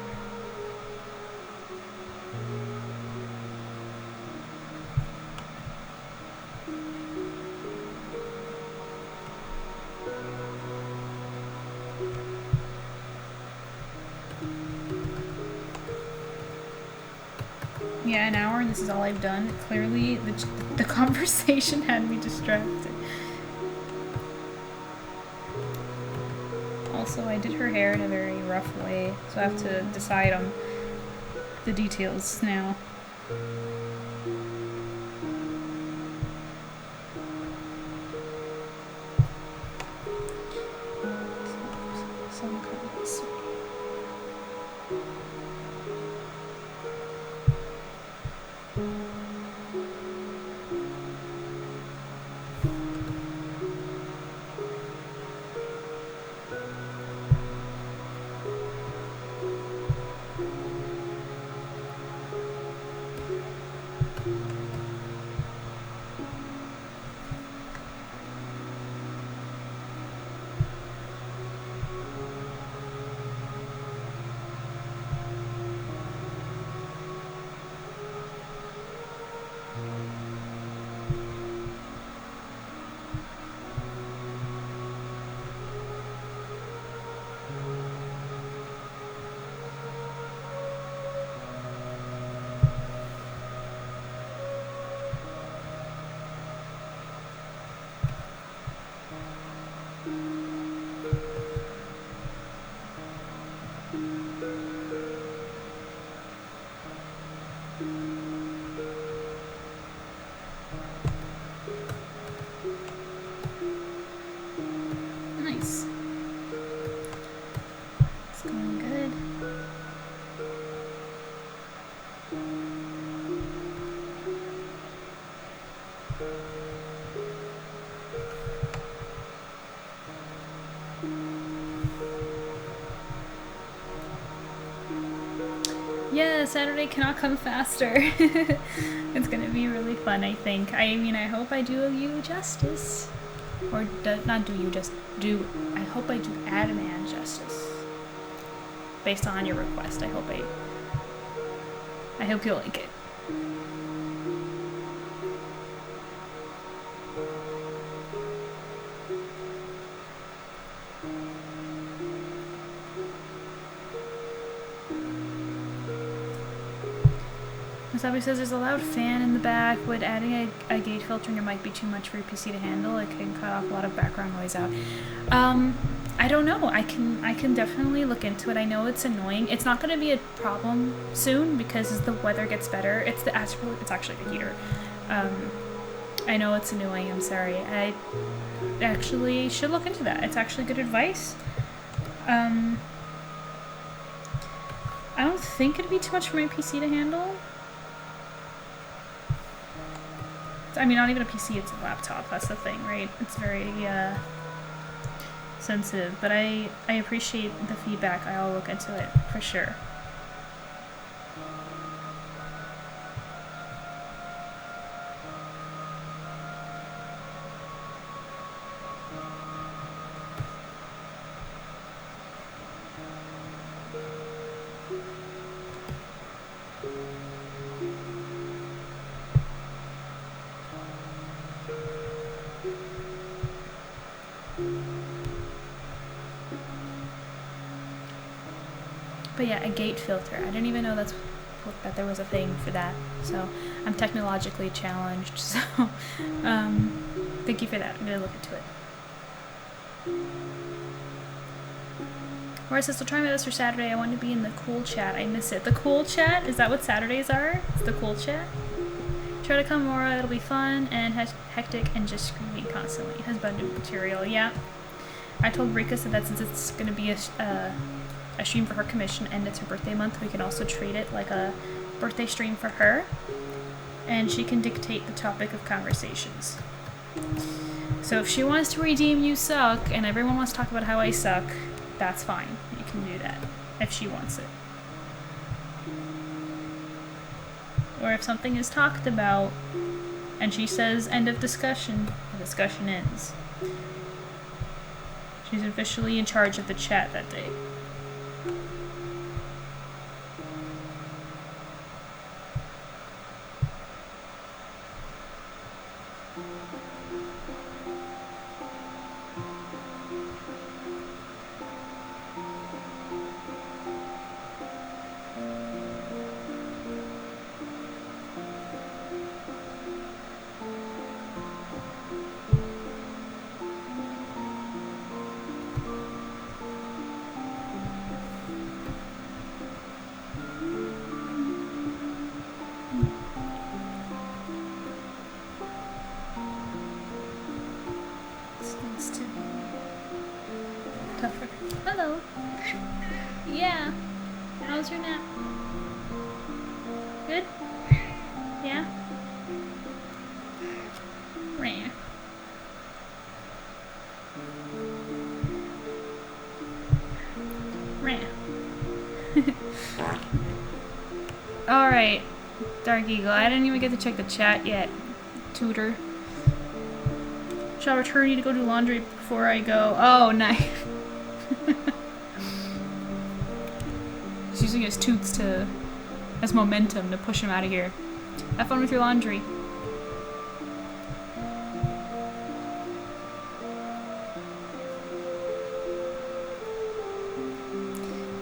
Yeah, an hour and this is all I've done. Clearly, the conversation had me distracted. Also, I did her hair in a very rough way, so I have to decide on the details now. Some kind of this way. Nice. It's going good. Yeah, Saturday cannot come faster. It's gonna be really fun, I think. I mean, I hope I do you justice. Or not do you just do, I hope I do Adman justice. Based on your request, I hope you'll like it. Misabi says there's a loud fan in the back. Would adding a gate filter in your mic be too much for your PC to handle? It can cut off a lot of background noise out. I don't know. I can definitely look into it. I know it's annoying. It's not going to be a problem soon because as the weather gets better, it's actually the heater. I know it's annoying. I'm sorry. I actually should look into that. It's actually good advice. I don't think it'd be too much for my PC to handle. I mean, not even a PC, it's a laptop, that's the thing, right? It's very, sensitive, but I appreciate the feedback. I'll look into it for sure. But yeah, a gate filter. I didn't even know that there was a thing for that. So I'm technologically challenged. So thank you for that. I'm gonna look into it. Or it says, "I'll try my best for Saturday. I want to be in the cool chat. I miss it." The cool chat? Is that what Saturdays are? It's the cool chat? Try to come, Laura. It'll be fun and hectic and just screaming constantly. It has abundant material. Yeah. I told Rika that since it's gonna be a stream for her commission and it's her birthday month, we can also treat it like a birthday stream for her, and she can dictate the topic of conversations. So if she wants to redeem "you suck" and everyone wants to talk about how I suck, that's fine. You can do that if she wants it. Or if something is talked about and she says end of discussion, the discussion ends. She's officially in charge of the chat that day. Hello. Yeah. How's your nap? Good? Yeah? Rah. Rah. Alright, Dark Eagle. I didn't even get to check the chat yet. Tutor. Shall return you to go do laundry before I go. Oh, nice. He's using his toots as momentum to push him out of here. Have fun with your laundry.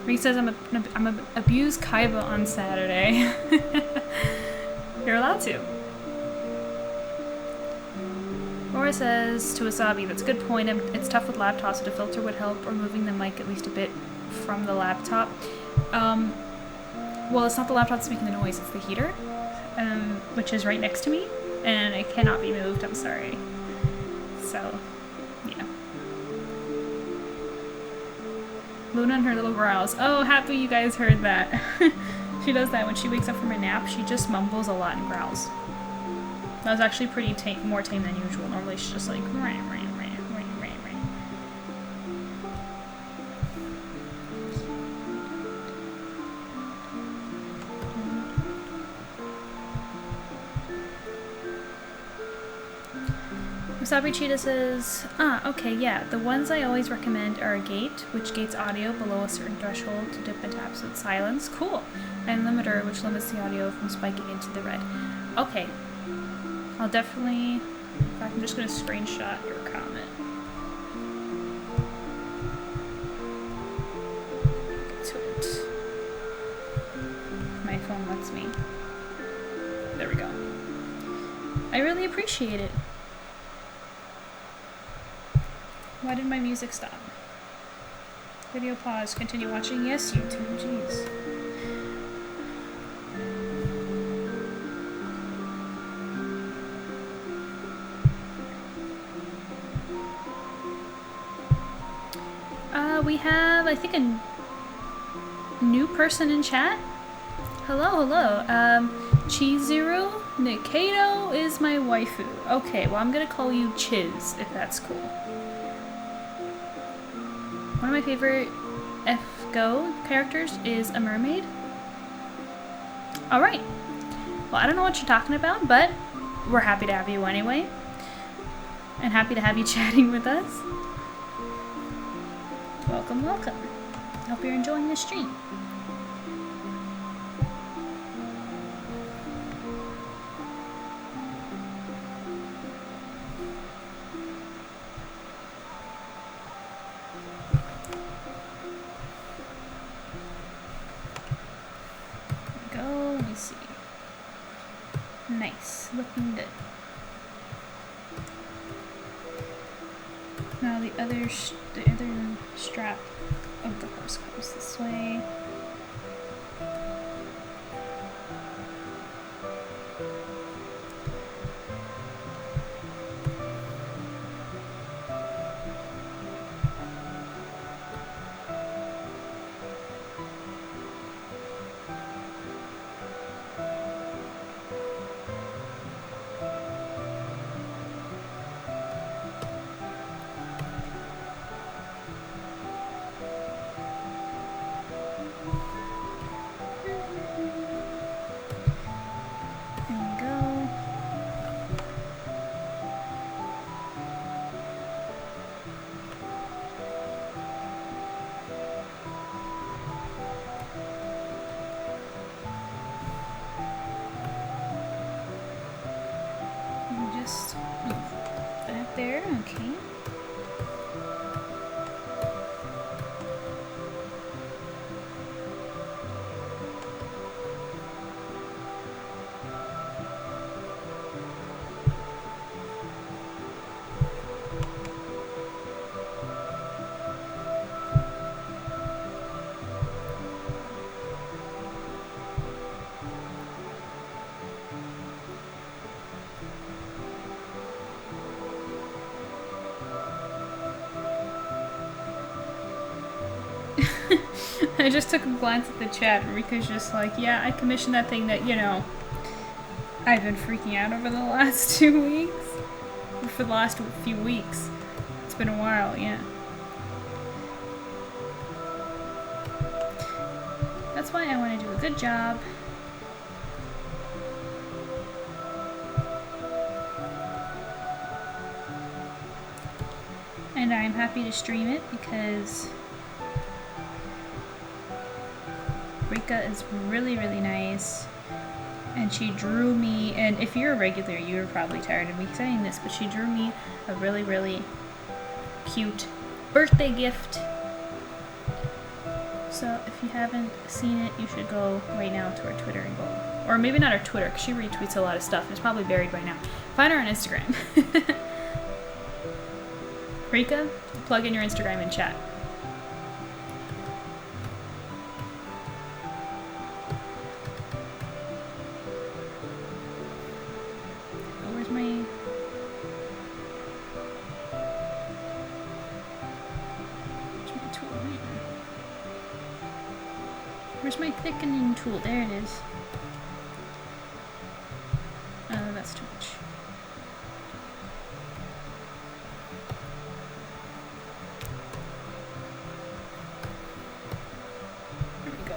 Rick says I'm a abuse Kaiba on Saturday. You're allowed to. Laura says to Wasabi, that's a good point. It's tough with laptops, so the filter would help, or moving the mic at least a bit from the laptop. Well, it's not the laptop that's making the noise, it's the heater, which is right next to me, and it cannot be moved, I'm sorry. So, yeah. Luna and her little growls. Oh, happy you guys heard that. She does that when she wakes up from a nap, she just mumbles a lot and growls. That was actually pretty more tame than usual. Normally she's just like, rah, rah, rah, rah, rah, rah. Wasabi Cheetah says, okay, yeah. The ones I always recommend are a gate, which gates audio below a certain threshold to dip into absolute silence. Cool. And limiter, which limits the audio from spiking into the red. Okay. I'll definitely, in fact, I'm just going to screenshot your comment. Get to it. My phone lets me. There we go. I really appreciate it. Why did my music stop? Video pause. Continue watching. Yes, YouTube. Jeez. We have, I think, a new person in chat. Hello, hello. Chizuru Nikado is my waifu. Okay, well, I'm gonna call you Chiz, if that's cool. of my favorite Go characters is a mermaid. Alright. Well, I don't know what you're talking about, but we're happy to have you anyway. And happy to have you chatting with us. Welcome, welcome. Hope you're enjoying the stream. Nice, looking good. Now the other strap of the horse comes this way. Just back there, okay. I just took a glance at the chat and Rika's just like, yeah, I commissioned that thing that, you know, I've been freaking out over the last 2 weeks. Or for the last few weeks. It's been a while, yeah. That's why I want to do a good job. And I'm happy to stream it because Rika is really, really nice, and she drew me, and if you're a regular, you're probably tired of me saying this, but she drew me a really, really cute birthday gift. So if you haven't seen it, you should go right now to our Twitter and go, or maybe not our Twitter, because she retweets a lot of stuff, and it's probably buried by now. Find her on Instagram. Rika, plug in your Instagram and chat. Where's my thickening tool? There it is. Oh, that's too much. There we go.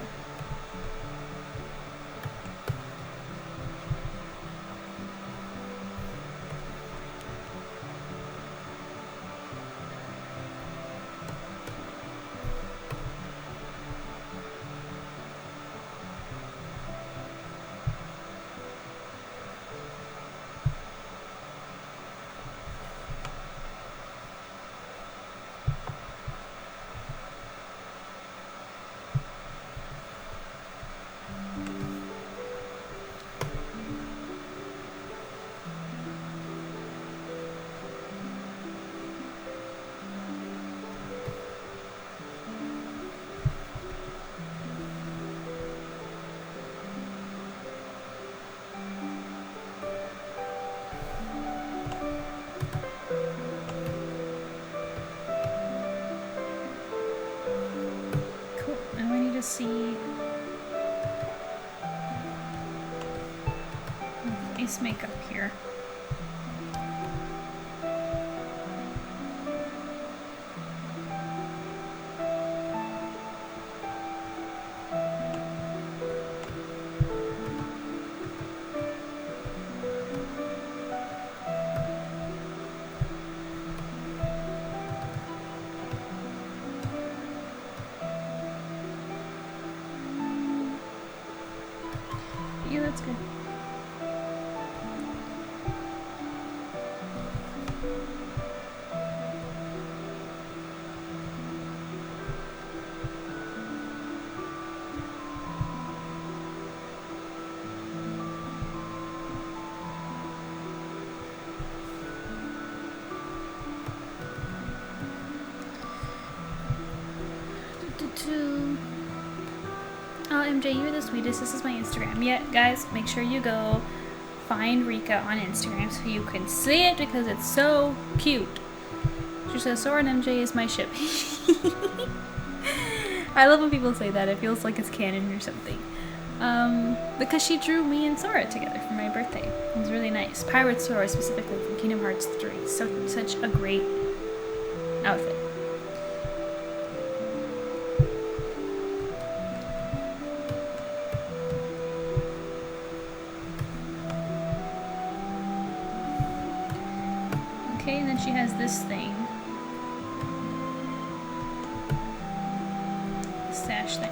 See face makeup here. that's good. Oh, MJ, you're the sweetest. This is my Instagram. Yeah, guys, make sure you go find Rika on Instagram so you can see it because it's so cute. She says, Sora and MJ is my ship. I love when people say that. It feels like it's canon or something. Because she drew me and Sora together for my birthday. It was really nice. Pirate Sora, specifically from Kingdom Hearts 3. Such a great outfit. Okay, and then she has this thing. Sash thing.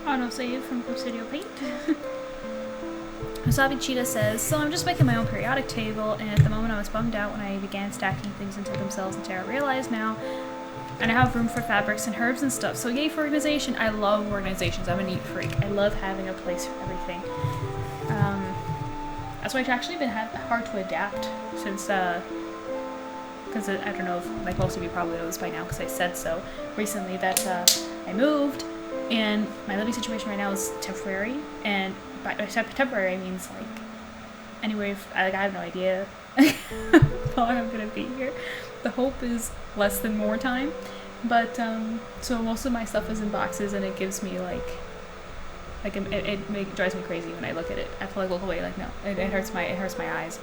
Autosave from Studio Paint. Wasabi Cheetah says, so I'm just making my own periodic table, and at the moment I was bummed out when I began stacking things into themselves until I realized now and I have room for fabrics and herbs and stuff. So yay for organization. I love organizations. I'm a neat freak. I love having a place for everything. That's why it's actually been hard to adapt since, because I don't know if, like most of you probably know this by now because I said so recently, that I moved and my living situation right now is temporary, and by temporary I means like anyway, I have no idea how long I'm gonna be here. The hope is less than more time, but so most of my stuff is in boxes, and it gives me like it drives me crazy when I look at it. I feel like look away, like no, it hurts my eyes.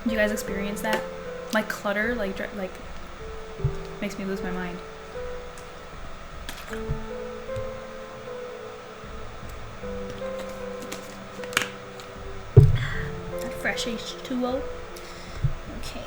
Do you guys experience that? Like clutter, like makes me lose my mind. Fresh H2O. Okay.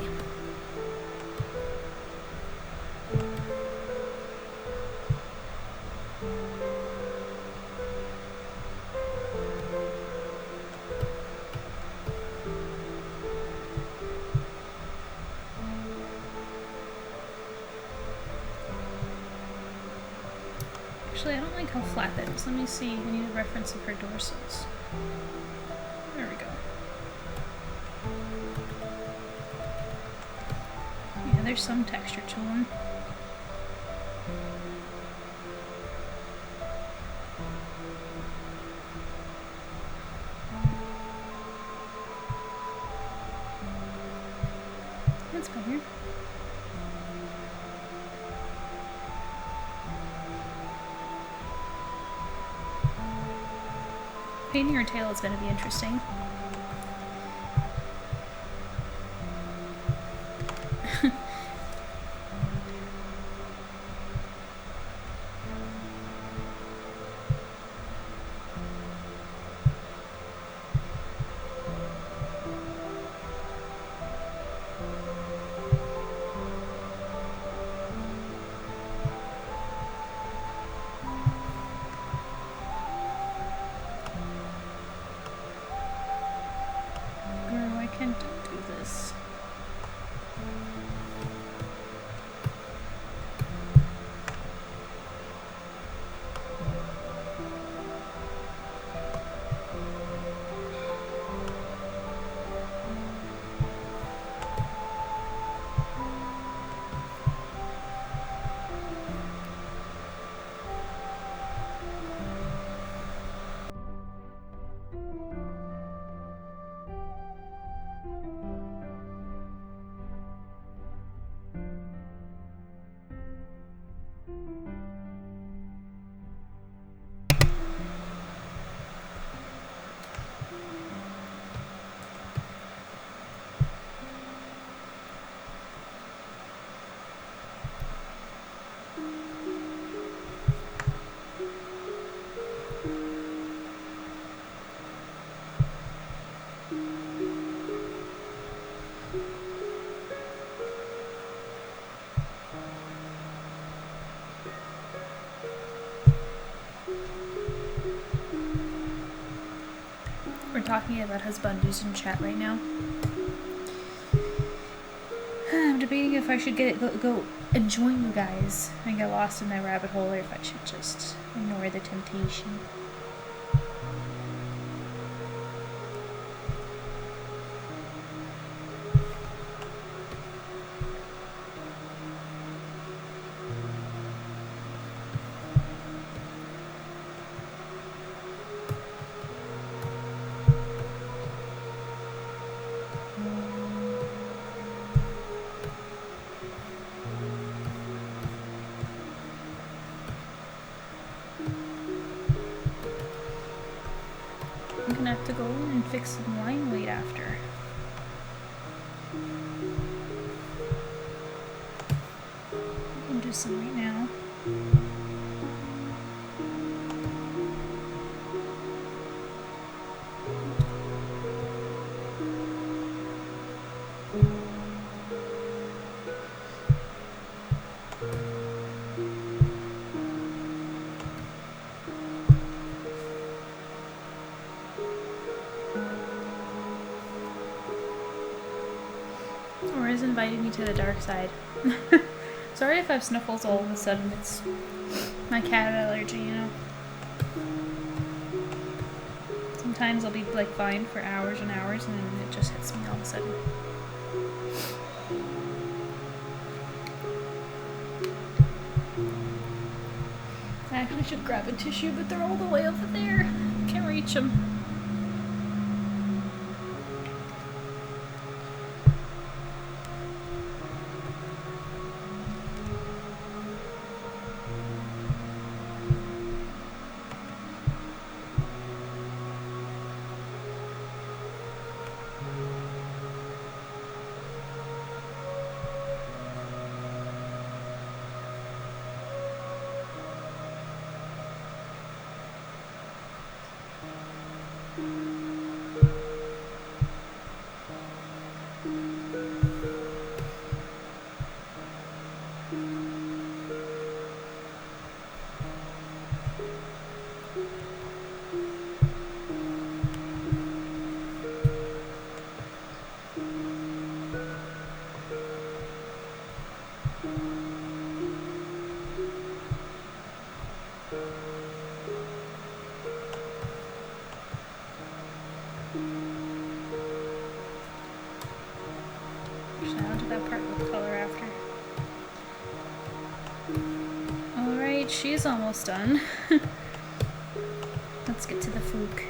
Actually, I don't like how flat that is. Let me see. I need a reference of her dorsals. There we go. Yeah, there's some texture to them. That's better. Painting her tail is going to be interesting. We're talking about husbandos in chat right now. I'm debating if I should go and join you guys and get lost in that rabbit hole, or if I should just ignore the temptation. I'm gonna have to go and fix some line weight after. I can do some right now. Or is inviting me to the dark side. Sorry if I have sniffles all of a sudden. It's my cat allergy, you know. Sometimes I'll be like fine for hours and hours, and then it just hits me all of a sudden. I actually should grab a tissue, but they're all the way over there. Can't reach them. She's almost done. Let's get to the fluke.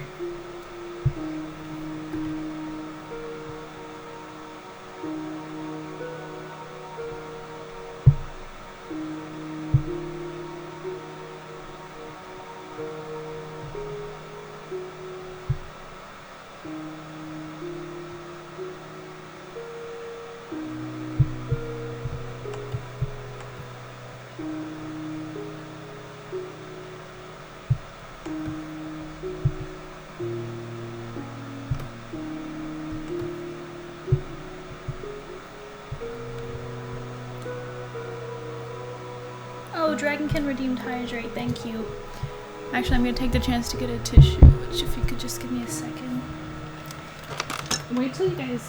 Dragonkin redeemed hydrate, thank you. Actually, I'm gonna take the chance to get a tissue, which if you could just give me a second. Wait till you guys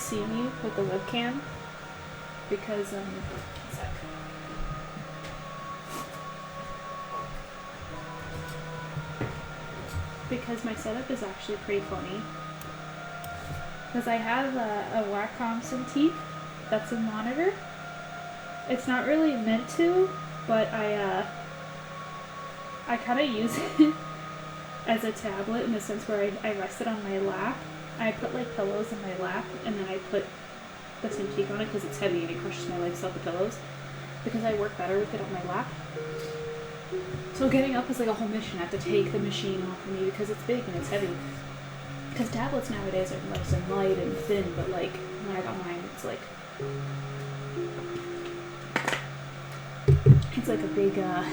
see me with the webcam, because a sec. Because my setup is actually pretty funny. Because I have a Wacom teeth that's a monitor. It's not really meant to, but I kind of use it as a tablet in the sense where I rest it on my lap. I put like pillows in my lap, and then I put the Cintiq on it because it's heavy and it crushes my legs off the pillows. Because I work better with it on my lap. So getting up is like a whole mission. I have to take the machine off of me because it's big and it's heavy. Because tablets nowadays are nice and light and thin, but like when I got mine, it's like a big, a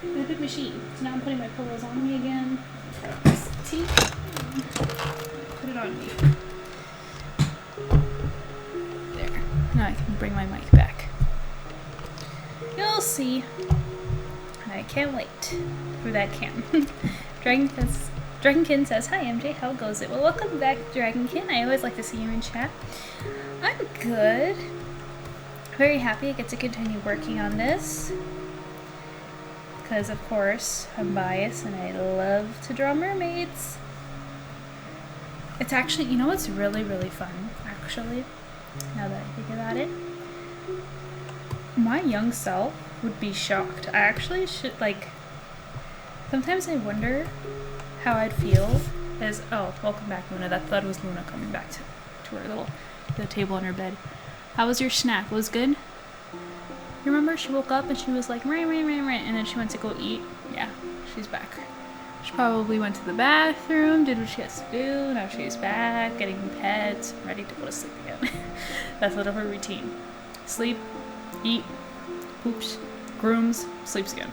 big machine. So now I'm putting my pillows on me again. Put it on me. There. Now I can bring my mic back. You'll see. I can't wait for that cam. Dragonkin says, "Hi MJ, how goes it?" Well, welcome back, Dragonkin. I always like to see you in chat. I'm good. Very happy I get to continue working on this. Because, of course, I'm biased and I love to draw mermaids. It's actually, you know what's really, really fun, actually, now that I think about it? My young self would be shocked. I actually should, like, sometimes I wonder how I'd feel as, oh, welcome back, Luna. That was Luna coming back to her little, the table on her bed. How was your snack? Was good? You remember she woke up and she was like, "Ring, ring, ring, ring," and then she went to go eat? Yeah, she's back. She probably went to the bathroom, did what she has to do, now she's back, getting pets, ready to go to sleep again. That's sort of her routine. Sleep, eat, poops, grooms, sleeps again.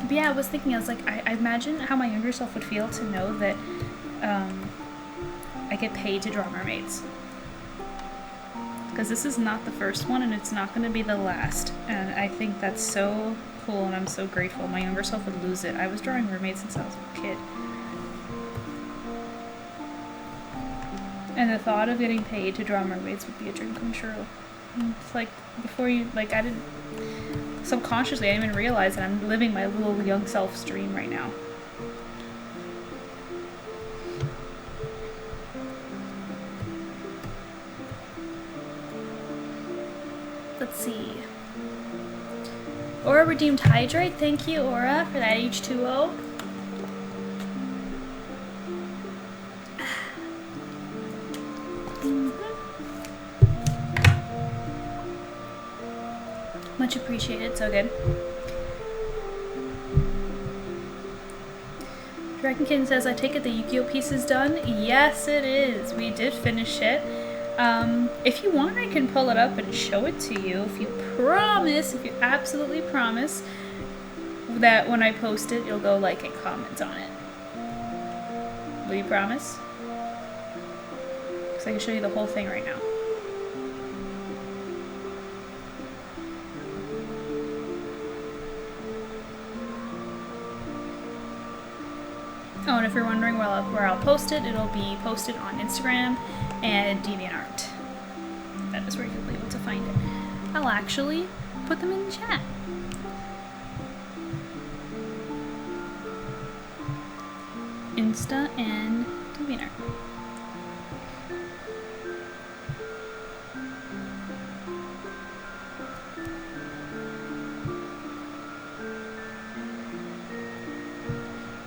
But yeah, I was thinking, I was like, I imagine how my younger self would feel to know that I get paid to draw mermaids. Because this is not the first one and it's not going to be the last. And I think that's so cool and I'm so grateful. My younger self would lose it. I was drawing mermaids since I was a kid. And the thought of getting paid to draw mermaids would be a dream come true. And it's like, before you, like, I didn't, subconsciously, I didn't even realize that I'm living my little young self's dream right now. Let's see. Aura redeemed Hydrate. Thank you, Aura, for that H2O. Much appreciated. So good. Dragonkin says, "I take it the Yu-Gi-Oh piece is done?" Yes, it is. We did finish it. If you want, I can pull it up and show it to you. If you promise, if you absolutely promise that when I post it, you'll go like and comment on it. Will you promise? Because I can show you the whole thing right now. Oh, and if you're wondering where I'll post it, it'll be posted on Instagram and DeviantArt. That is where you'll be able to find it. I'll actually put them in the chat. Insta and DeviantArt.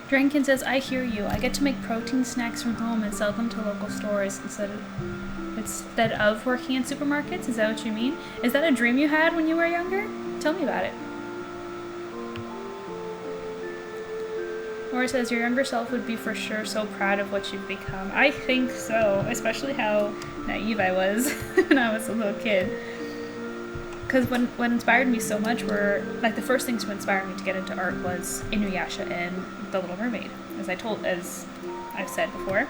Drankin says, "I hear you. I get to make protein snacks from home and sell them to local stores instead of working in supermarkets." Is that what you mean? Is that a dream you had when you were younger? Tell me about it. Or it says, "Your younger self would be for sure so proud of what you've become." I think so, especially how naive I was when I was a little kid. Because what inspired me so much were, like, the first things to inspire me to get into art was Inuyasha and The Little Mermaid, as I've said before.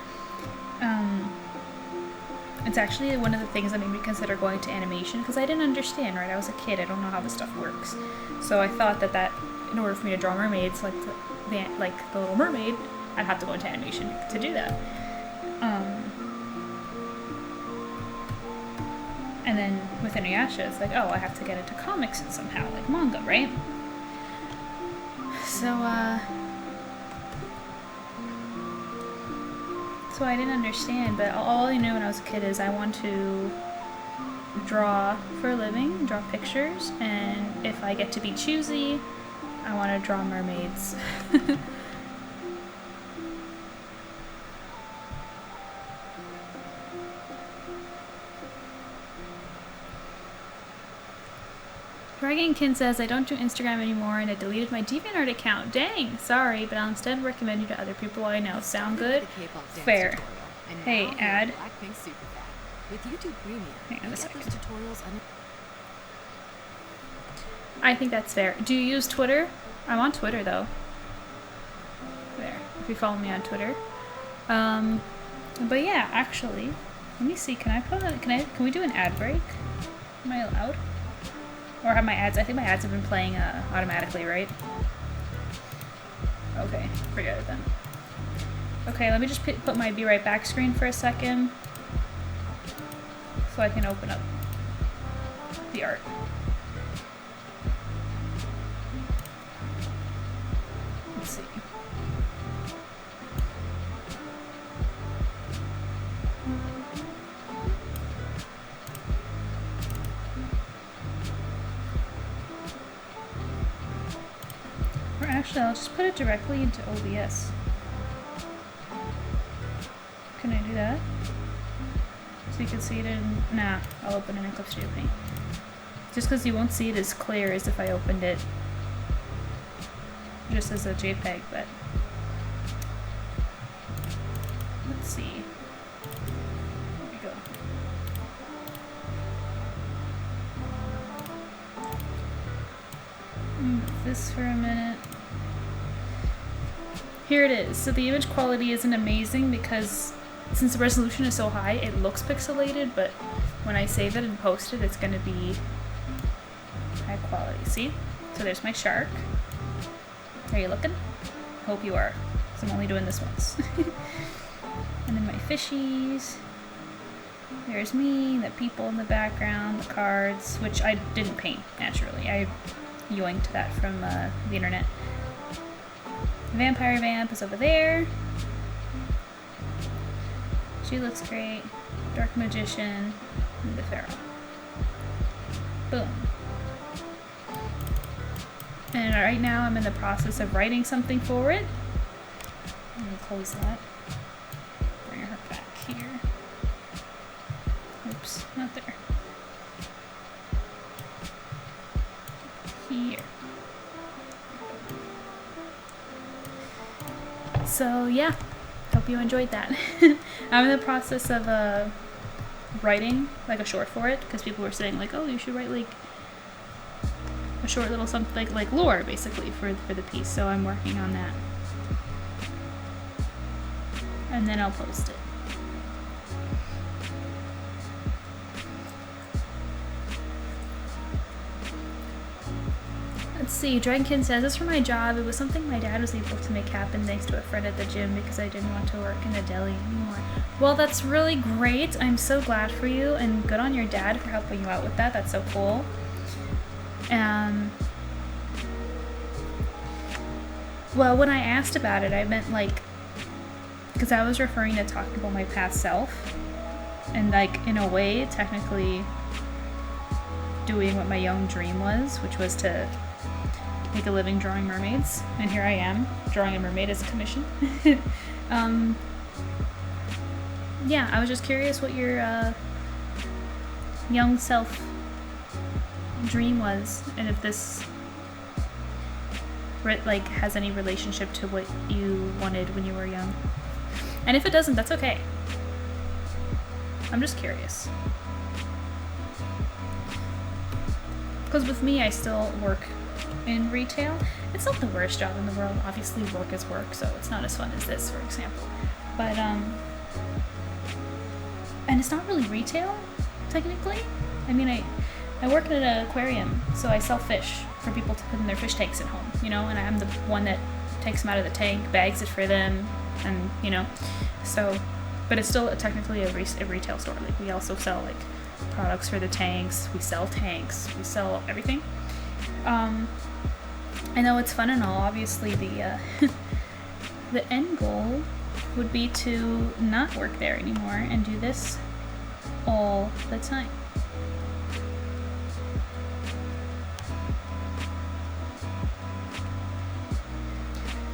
It's actually one of the things that made me consider going to animation, because I didn't understand, right? I was a kid, I don't know how this stuff works. So I thought that in order for me to draw mermaids, like The Little Mermaid, I'd have to go into animation to do that. And then with Inuyasha, it's like, oh, I have to get into comics somehow, like manga, right? So I didn't understand, but all I knew when I was a kid is I want to draw for a living, draw pictures, and if I get to be choosy, I want to draw mermaids. Dragonkin says, "I don't do Instagram anymore and I deleted my DeviantArt account." Dang, sorry, but I'll instead recommend you to other people I know. Sound good? Fair. Hey, ad. With YouTube Premium, hang on a second. those tutorials I think that's fair. Do you use Twitter? I'm on Twitter though. There, if you follow me on Twitter. But yeah, actually, let me see. Can we do an ad break? Am I allowed? Or have my ads, I think my ads have been playing automatically, right? Okay, forget it then. Okay, let me just put my Be Right Back screen for a second so I can open up the art. Let's see. Or actually, I'll just put it directly into OBS. Can I do that? So you can see it in... Nah, I'll open it in Clip Studio Paint. Just because you won't see it as clear as if I opened it just as a JPEG, but... Let's see. There we go. Move this for a minute. Here it is. So the image quality isn't amazing because since the resolution is so high, it looks pixelated, but when I save it and post it, it's going to be high quality. See? So there's my shark. Are you looking? Hope you are, because I'm only doing this once. And then my fishies. There's me, the people in the background, the cards, which I didn't paint, naturally. I yoinked that from the internet. Vampire Vamp is over there. She looks great. Dark Magician, and the Pharaoh. Boom. And right now I'm in the process of writing something for it. Let me close that. Bring her back here. Oops, not there. Here. So yeah, hope you enjoyed that. I'm in the process of writing like a short for it because people were saying like, oh, you should write like a short little something like lore basically for the piece. So I'm working on that, and then I'll post it. Let's see, Dragonkin says, this for my job. It was something my dad was able to make happen thanks to a friend at the gym because I didn't want to work in the deli anymore. Well, that's really great. I'm so glad for you, and good on your dad for helping you out with that. That's so cool. Well, when I asked about it, I meant like, because I was referring to talking about my past self, and like in a way, technically doing what my young dream was, which was to make a living drawing mermaids, and here I am drawing a mermaid as a commission. Yeah, I was just curious what your young self dream was, and if this like has any relationship to what you wanted when you were young. And if it doesn't, that's okay. I'm just curious. Because with me, I still work in retail. It's not the worst job in the world. Obviously, work is work, so it's not as fun as this, for example. But, and it's not really retail, technically. I mean, I work in an aquarium, so I sell fish for people to put in their fish tanks at home, you know, and I'm the one that takes them out of the tank, bags it for them, and, you know, so, but it's still technically a retail store. Like, we also sell, like, products for the tanks, we sell everything. I know it's fun and all. Obviously, the the end goal would be to not work there anymore and do this all the time.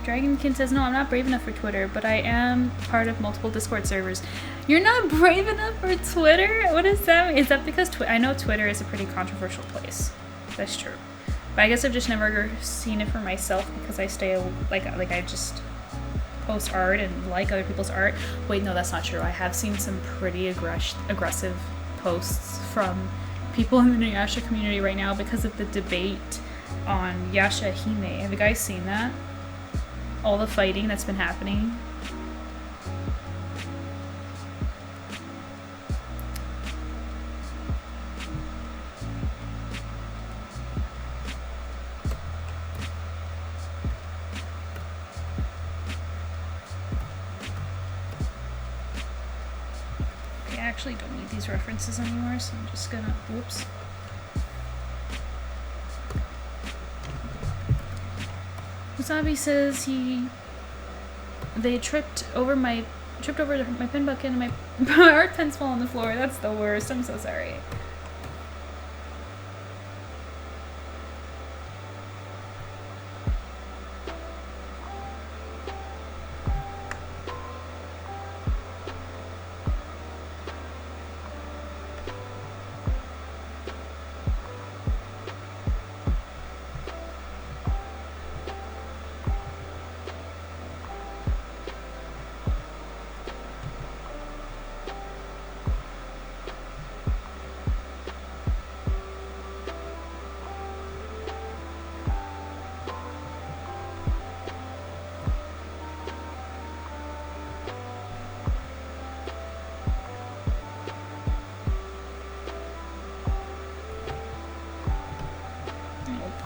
Dragonkin says, no, I'm not brave enough for Twitter, but I am part of multiple Discord servers. You're not brave enough for Twitter? What does that mean? Is that because I know Twitter is a pretty controversial place. That's true. But I guess I've just never seen it for myself because I stay, like I just post art and like other people's art. Wait, no, that's not true. I have seen some pretty aggressive posts from people in the Yasha community right now because of the debate on Yasha Hime. Have you guys seen that? All the fighting that's been happening. Okay, I actually don't need these references anymore, so I'm just gonna, whoops. Wasabi says they tripped over my pen bucket and my art pens fall on the floor. That's the worst. I'm so sorry.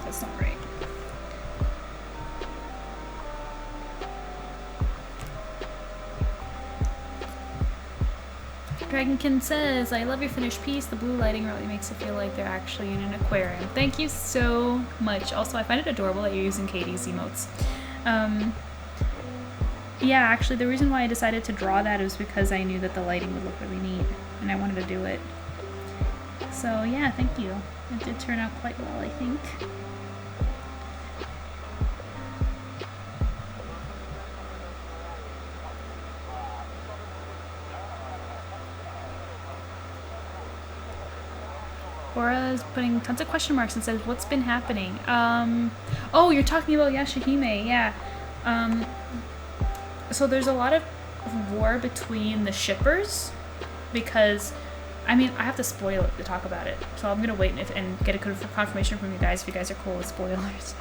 That's not right. Dragonkin says, I love your finished piece. The blue lighting really makes it feel like they're actually in an aquarium. Thank you so much. Also, I find it adorable that you're using Katie's emotes. Yeah, actually, the reason why I decided to draw that is because I knew that the lighting would look really neat, and I wanted to do it. So, yeah, thank you. It did turn out quite well, I think. Laura's putting tons of question marks and says, what's been happening? Oh, you're talking about Yashahime, yeah. So there's a lot of war between the shippers because, I mean, I have to spoil it to talk about it. So I'm gonna wait and get a confirmation from you guys if you guys are cool with spoilers.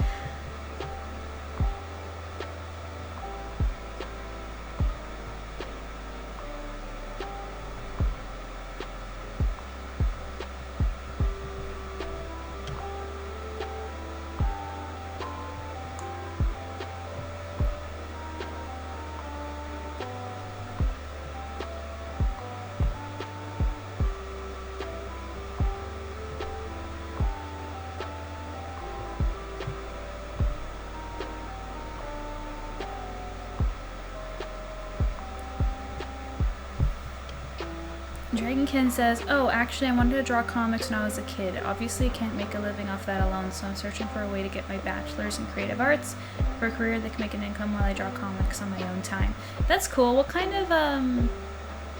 Dragonkin says, oh, actually, I wanted to draw comics when I was a kid. Obviously, I can't make a living off that alone, so I'm searching for a way to get my bachelor's in creative arts for a career that can make an income while I draw comics on my own time. That's cool. What kind of,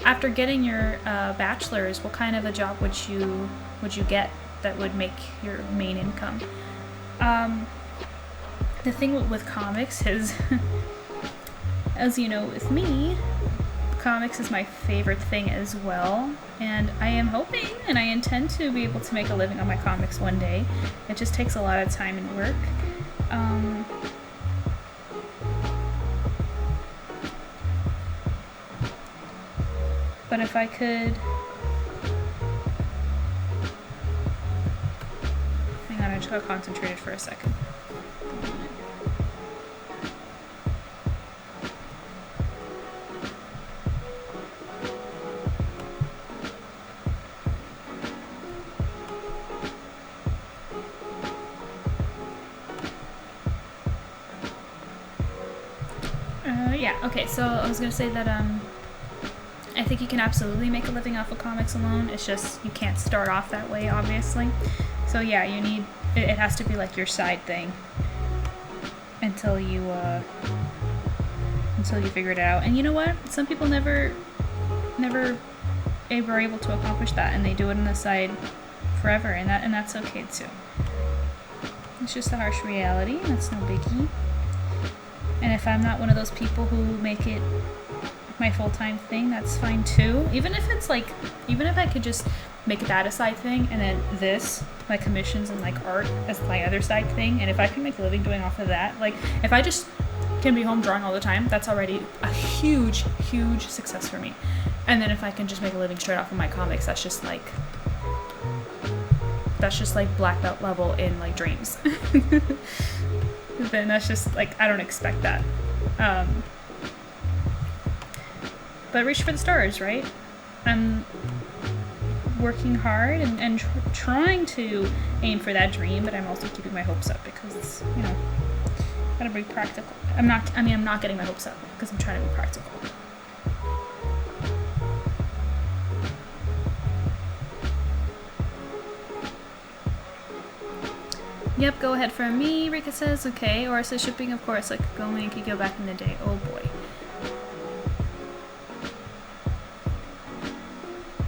after getting your bachelor's, what kind of a job would you get that would make your main income? The thing with comics is, as you know, with me, comics is my favorite thing as well, and I am hoping and I intend to be able to make a living on my comics one day. It just takes a lot of time and work. But if I could... Hang on, I just got concentrated for a second. Yeah, okay, so I was gonna say that, I think you can absolutely make a living off of comics alone. It's just, you can't start off that way, obviously. So yeah, you need, it has to be like your side thing until you figure it out. And you know what? Some people never are able to accomplish that, and they do it on the side forever, and that's okay too. It's just a harsh reality, and that's no biggie. And if I'm not one of those people who make it my full-time thing, that's fine too. Even if it's like, even if I could just make that a side thing, and then this, my commissions and like art as my other side thing, and if I can make a living doing off of that, like if I just can be home drawing all the time, that's already a huge, huge success for me. And then if I can just make a living straight off of my comics, that's just like black belt level in like dreams. Then that's just like, I don't expect that. But reach for the stars, right? I'm working hard and trying to aim for that dream, but I'm also keeping my hopes up because, you know, gotta be practical. I'm not getting my hopes up because I'm trying to be practical. Yep, go ahead for me, Rika says. Okay, or says shipping, of course, like go and could go back in the day. Oh boy.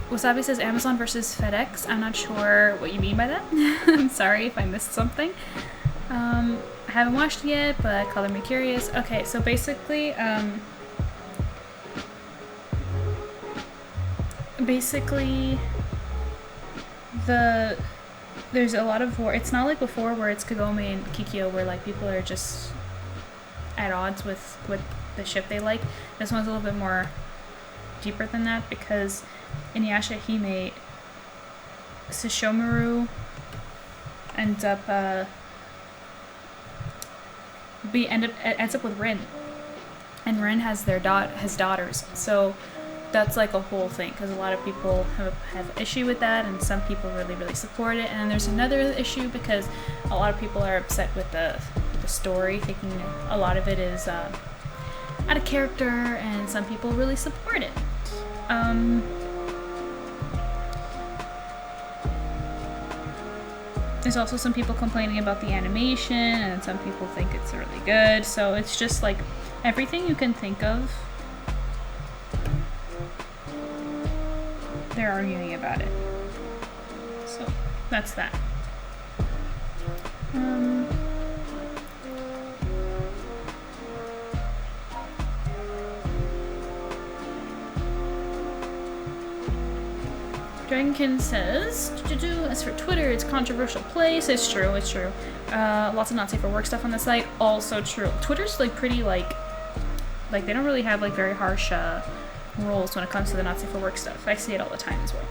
Wasabi says Amazon versus FedEx. I'm not sure what you mean by that. I'm sorry if I missed something. I haven't watched it yet, but color me curious. Okay, so basically, there's a lot of war. It's not like before where it's Kagome and Kikyo where like people are just at odds with the ship they like. This one's a little bit more deeper than that because Inuyasha Hime, Sesshomaru ends up ends up with Rin, and Rin has has daughters. So that's like a whole thing because a lot of people have issue with that, and some people really support it. And then there's another issue because a lot of people are upset with the story, thinking a lot of it is out of character, and some people really support it. There's also some people complaining about the animation, and some people think it's really good. So it's just like everything you can think of, they're arguing about it. So that's that. Dragonkin says, as for Twitter, it's a controversial place. It's true, it's true. Lots of not safe for work stuff on the site. Also true. Twitter's like pretty like they don't really have like very harsh rules when it comes to the not safe for work stuff. I see it all the time as well.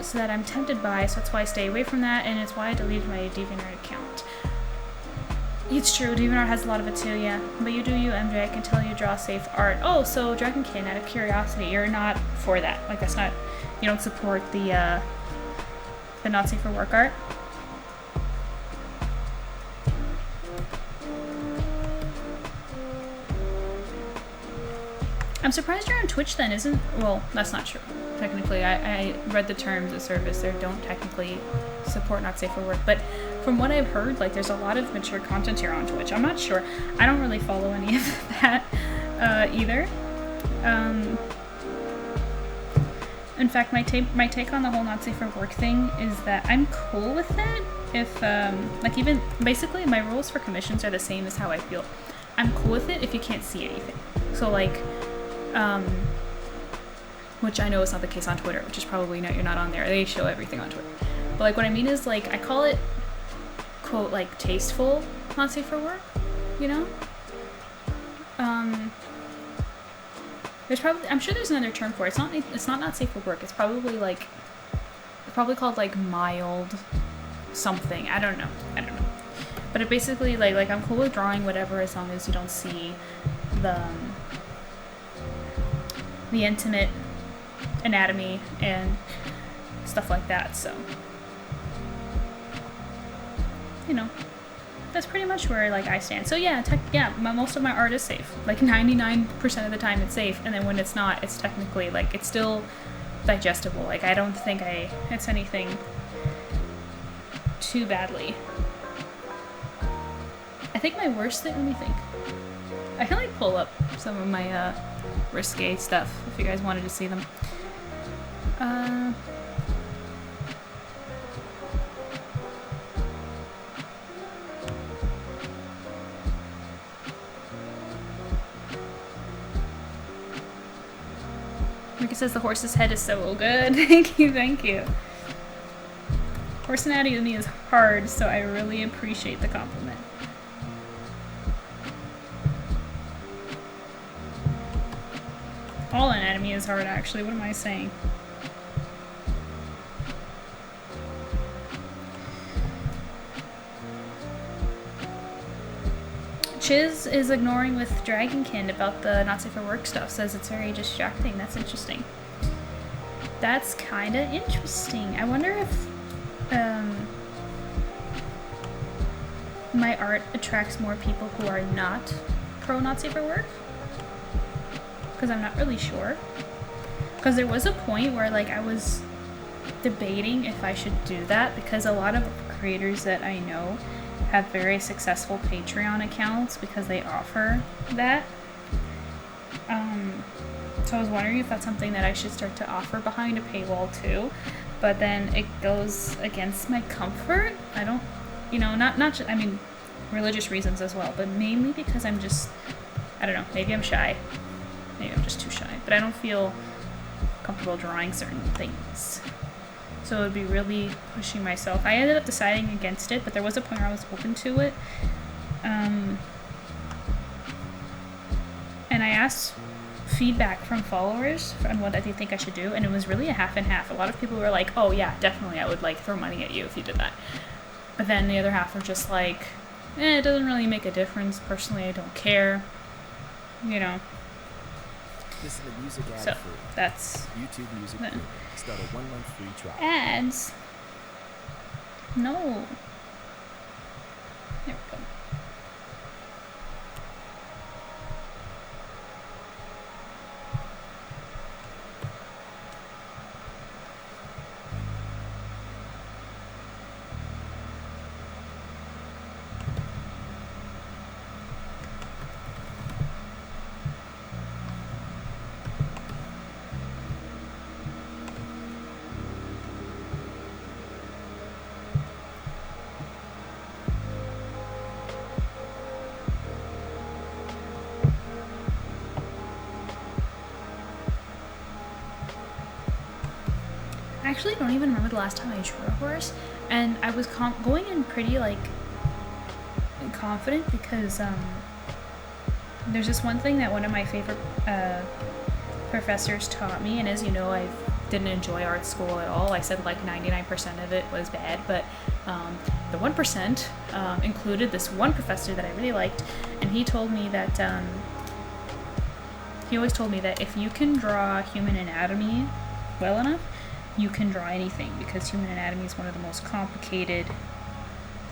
So that I'm tempted by, so that's why I stay away from that, and it's why I deleted my DeviantArt account. It's true, DeviantArt has a lot of it too, yeah. But you do you, MJ. I can tell you draw safe art. Oh, so Dragonkin, out of curiosity, you're not for that. Like, that's not, you don't support the not safe for work art? I'm surprised you're on Twitch then, isn't? Well, that's not true. Technically, I read the terms of service. They don't technically support not safe for work, but from what I've heard, like there's a lot of mature content here on Twitch. I'm not sure. I don't really follow any of that either. In fact, my take on the whole not safe for work thing is that I'm cool with it. If like even basically my rules for commissions are the same as how I feel. I'm cool with it if you can't see anything. So like. Which I know is not the case on Twitter, which is probably you're not on there. They show everything on Twitter. But like what I mean is like I call it quote like tasteful, not safe for work, you know? There's probably I'm sure there's another term for it. It's not safe for work. It's probably called like mild something. I don't know. But it basically like I'm cool with drawing whatever as long as you don't see the intimate anatomy and stuff like that, so you know that's pretty much where like I stand. So yeah, most of my art is safe. Like 99% of the time it's safe, and then when it's not, it's technically like it's still digestible. Like I don't think it's anything too badly. I think my worst thing, let me think. I can like pull up some of my risque stuff if you guys wanted to see them. Mika says the horse's head is so good. Thank you. Horse anatomy is hard, so I really appreciate the compliment. All anatomy is hard, actually. What am I saying? Chiz is ignoring with Dragonkin about the not safe for work stuff, says it's very distracting. That's interesting. That's kind of interesting. I wonder if my art attracts more people who are not pro not safe for work, because I'm not really sure. Because there was a point where like I was debating if I should do that, because a lot of creators that I know have very successful Patreon accounts because they offer that. So I was wondering if that's something that I should start to offer behind a paywall too, but then it goes against my comfort. I don't, you know, not just, I mean, religious reasons as well, but mainly because I'm just, I don't know, maybe I'm shy. Maybe I'm just too shy, but I don't feel comfortable drawing certain things. So it would be really pushing myself. I ended up deciding against it, but there was a point where I was open to it. And I asked feedback from followers on what they think I should do, and it was really a half and half. A lot of people were like, oh yeah, definitely, I would like throw money at you if you did that. But then the other half were just like, it doesn't really make a difference. Personally, I don't care. You know. This is a music ad So for that's YouTube Music. the Start a 1-month free trial. ads. No. There we go. I actually don't even remember the last time I drew a horse, and I was going in pretty like confident because there's this one thing that one of my favorite professors taught me, and as you know, I didn't enjoy art school at all. I said like 99% of it was bad, but the 1% included this one professor that I really liked, and he told me that he always told me that if you can draw human anatomy well enough, you can draw anything, because human anatomy is one of the most complicated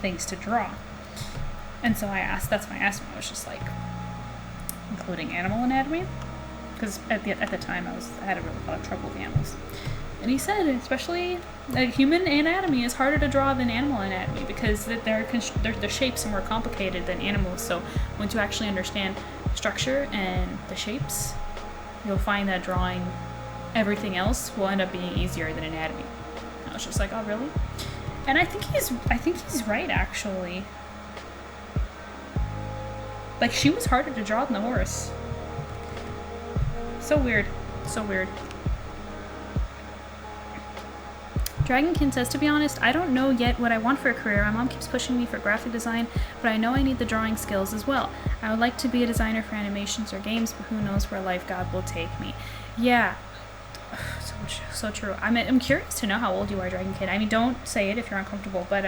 things to draw. And so that's when I asked him. I was just like, including animal anatomy, because at the time I had a really lot of trouble with animals. And he said, especially like human anatomy is harder to draw than animal anatomy, because their shapes are more complicated than animals. So once you actually understand structure and the shapes, you'll find that drawing everything else will end up being easier than anatomy. I was just like, oh really? And I think he's right, actually. Like, she was harder to draw than the horse. So weird. So weird. Dragonkin says, to be honest, I don't know yet what I want for a career. My mom keeps pushing me for graphic design, but I know I need the drawing skills as well. I would like to be a designer for animations or games, but who knows where life God will take me. Yeah. So true. I'm curious to know how old you are, Dragonkin. I mean, don't say it if you're uncomfortable, but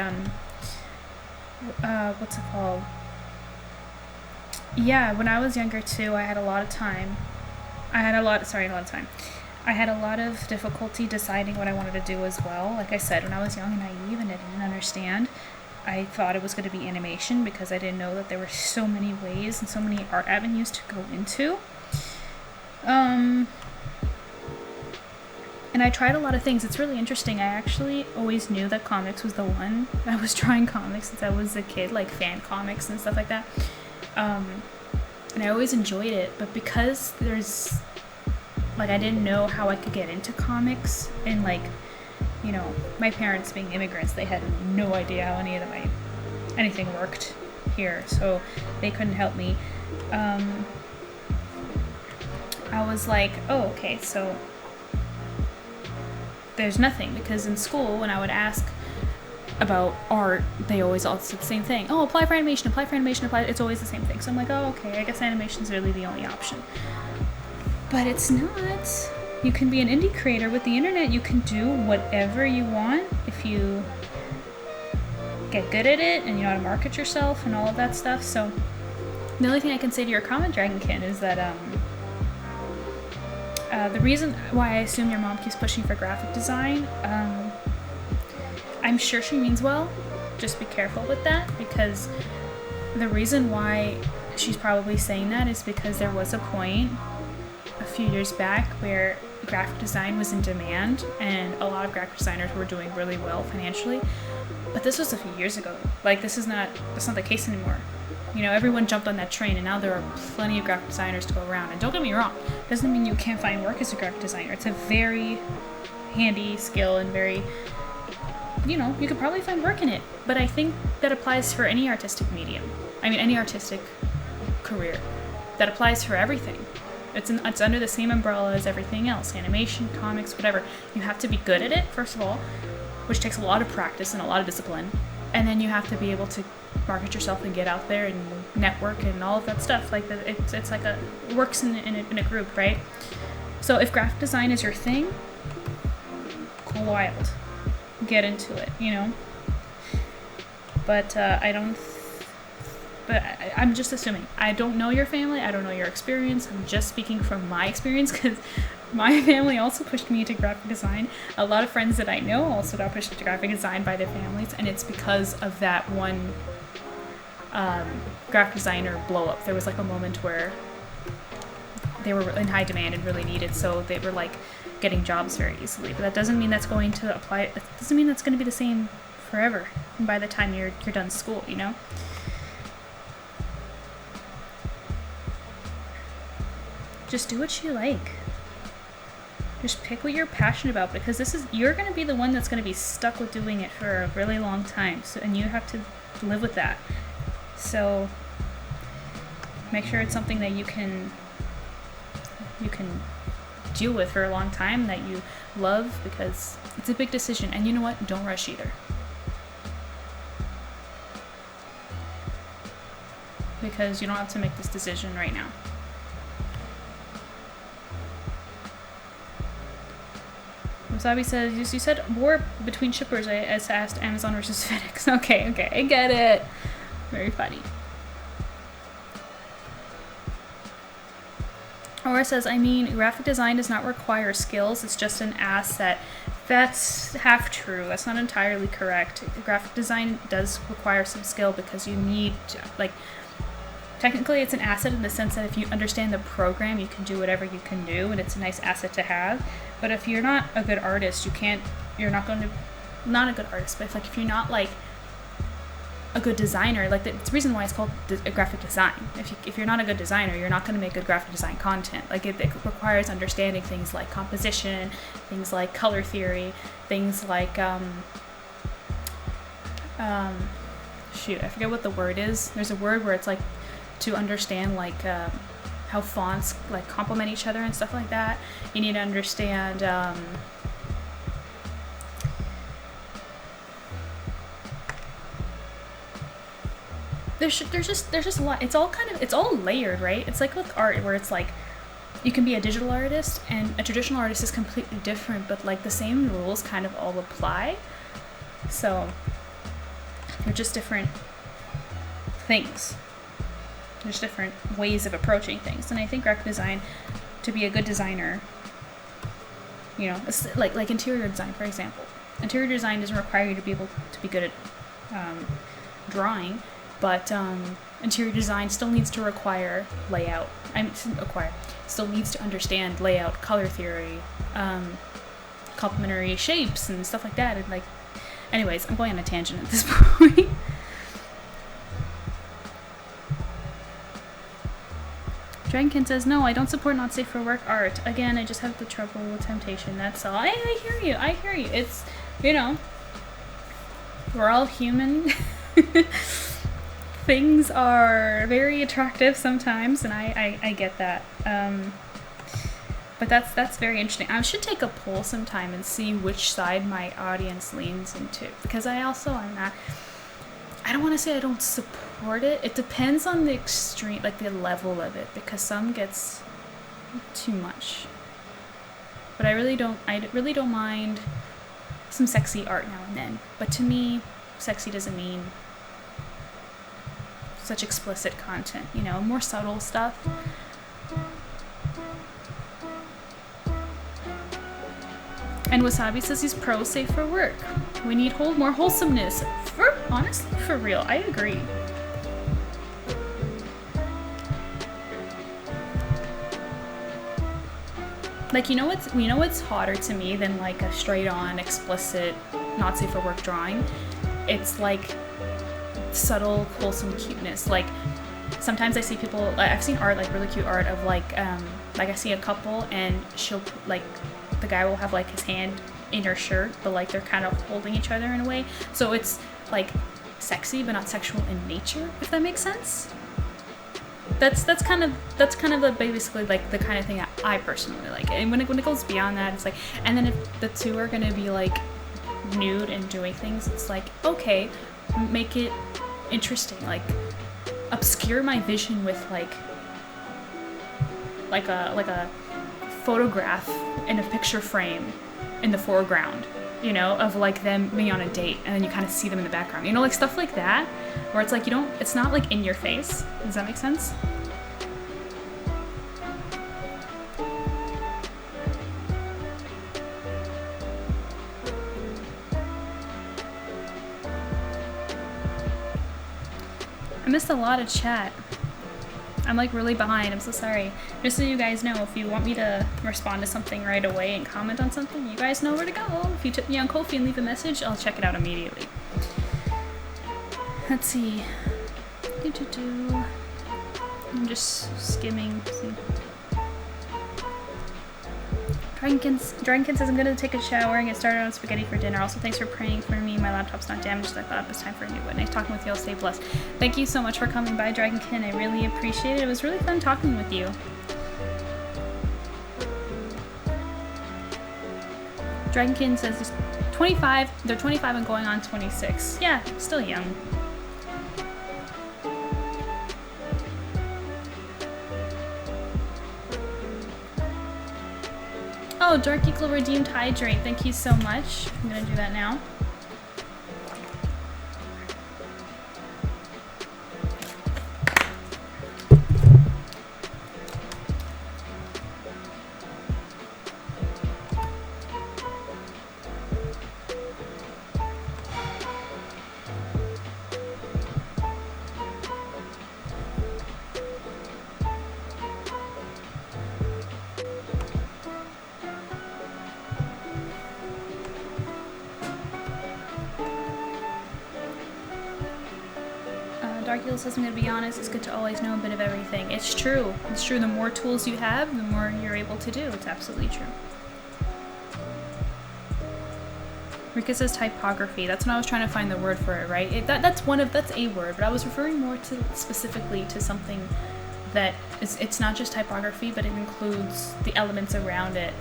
what's it called? Yeah, when I was younger too, I had a lot of time. I had a lot of difficulty deciding what I wanted to do as well. Like I said, when I was young and naive and I didn't understand, I thought it was going to be animation because I didn't know that there were so many ways and so many art avenues to go into. And I tried a lot of things. It's really interesting. I actually always knew that comics was the one. I was drawing comics since I was a kid, like fan comics and stuff like that. And I always enjoyed it, but because there's, like, I didn't know how I could get into comics, and, like, you know, my parents being immigrants, they had no idea how anything worked here, so they couldn't help me. I was like, oh, okay, so there's nothing, because in school, when I would ask about art, they always all said the same thing. Oh, apply for animation, it's always the same thing. So I'm like, oh, okay, I guess animation's really the only option. But it's not. You can be an indie creator with the internet. You can do whatever you want if you get good at it and you know how to market yourself and all of that stuff. So The only thing I can say to your comment, Dragonkin, is that the reason why I assume your mom keeps pushing for graphic design, I'm sure she means well. Just be careful with that, because the reason why she's probably saying that is because there was a point a few years back where graphic design was in demand and a lot of graphic designers were doing really well financially. But this was a few years ago. Like, that's not the case anymore. You know, everyone jumped on that train, and now there are plenty of graphic designers to go around. And don't get me wrong, it doesn't mean you can't find work as a graphic designer. It's a very handy skill and very, you know, you could probably find work in it. But I think that applies for any artistic medium. I mean, any artistic career. That applies for everything. It's under the same umbrella as everything else. Animation, comics, whatever. You have to be good at it, first of all, which takes a lot of practice and a lot of discipline. And then you have to be able to market yourself and get out there and network and all of that stuff. Like, it's like it works in a group, right? So if graphic design is your thing, go wild. Get into it, you know? But I'm just assuming. I don't know your family. I don't know your experience. I'm just speaking from my experience, because my family also pushed me into graphic design. A lot of friends that I know also got pushed into graphic design by their families, and it's because of that one graphic designer blow up. There was like a moment where they were in high demand and really needed, so they were like getting jobs very easily. But that doesn't mean that's going to apply. It doesn't mean that's going to be the same forever. And by the time you're done school, you know. Just do what you like. Just pick what you're passionate about, because you're going to be the one that's going to be stuck with doing it for a really long time. So, and you have to live with that. So make sure it's something that you can deal with for a long time, that you love, because it's a big decision. And you know what? Don't rush either. Because you don't have to make this decision right now. Wasabi says, you said war between shippers. I asked Amazon versus FedEx. Okay, I get it. Very funny. Aura says, I mean, graphic design does not require skills. It's just an asset. That's half true. That's not entirely correct. Graphic design does require some skill, because you need to, like, technically it's an asset in the sense that if you understand the program, you can do whatever you can do, and it's a nice asset to have. But if you're not a good artist, not a good artist, but if you're not like a good designer, like it's the reason why it's called a graphic design. If you're not a good designer, you're not going to make good graphic design content. Like it requires understanding things like composition, things like color theory, things like shoot, I forget what the word is. There's a word where it's like to understand like how fonts like complement each other and stuff like that. You need to understand there's just a lot. It's all layered, right? It's like with art, where it's like you can be a digital artist and a traditional artist is completely different, but like the same rules kind of all apply. So they're just different things. There's different ways of approaching things, and I think graphic design, to be a good designer, you know, like interior design, for example. Interior design doesn't require you to be able to be good at drawing, but interior design still needs to require layout. Still needs to understand layout, color theory, complementary shapes and stuff like that. And like, anyways, I'm going on a tangent at this point. Dragonkin says, no, I don't support not safe for work art. Again, I just have the trouble with temptation. That's all. I hear you. It's, you know, we're all human. Things are very attractive sometimes, and I get that. But that's very interesting. I should take a poll sometime and see which side my audience leans into, because I don't want to say I don't support it. It depends on the extreme, like the level of it, because some gets too much. But I really don't mind some sexy art now and then. But to me, sexy doesn't mean such explicit content, you know, more subtle stuff. And Wasabi says he's pro safe for work. We need more wholesomeness. Honestly, for real, I agree. Like, you know what's hotter to me than like a straight on explicit not safe for work drawing? It's like subtle wholesome cuteness. Like sometimes I see people, I've seen art, like really cute art of like I see a couple and she'll like, the guy will have like his hand in her shirt, but like they're kind of holding each other in a way, so it's like sexy but not sexual in nature, if that makes sense. That's kind of basically like the kind of thing I personally like. And when it goes beyond that, it's like, and then if the two are gonna be like nude and doing things, it's like, okay, make it interesting, like obscure my vision with like a photograph in a picture frame in the foreground, you know, of like them being on a date, and then you kind of see them in the background, you know, like stuff like that, where it's like it's not like in your face. Does that make sense? I missed a lot of chat. I'm like really behind, I'm so sorry. Just so you guys know, if you want me to respond to something right away and comment on something, you guys know where to go. If you tip me on Ko-fi and leave a message, I'll check it out immediately. Let's see. I'm just skimming. See. Dragonkin says I'm gonna take a shower and get started on spaghetti for dinner. Also, thanks for praying for me. My laptop's not damaged, so I thought it was time for a new one. Nice talking with you. I'll stay blessed. Thank you so much for coming by, Dragonkin. I really appreciate it. It was really fun talking with you. Dragonkin says he's 25. They're 25 and going on 26. Yeah, still young. Oh, Dark Eagle redeemed hydrate. Thank you so much. I'm gonna do that now. Says I'm gonna be honest, it's good to always know a bit of everything. It's true. It's true. The more tools you have, the more you're able to do. It's absolutely true. Rika says typography. That's when I was trying to find the word for it, right? That's a word, but I was referring more to specifically to something that it's not just typography, but it includes the elements around it.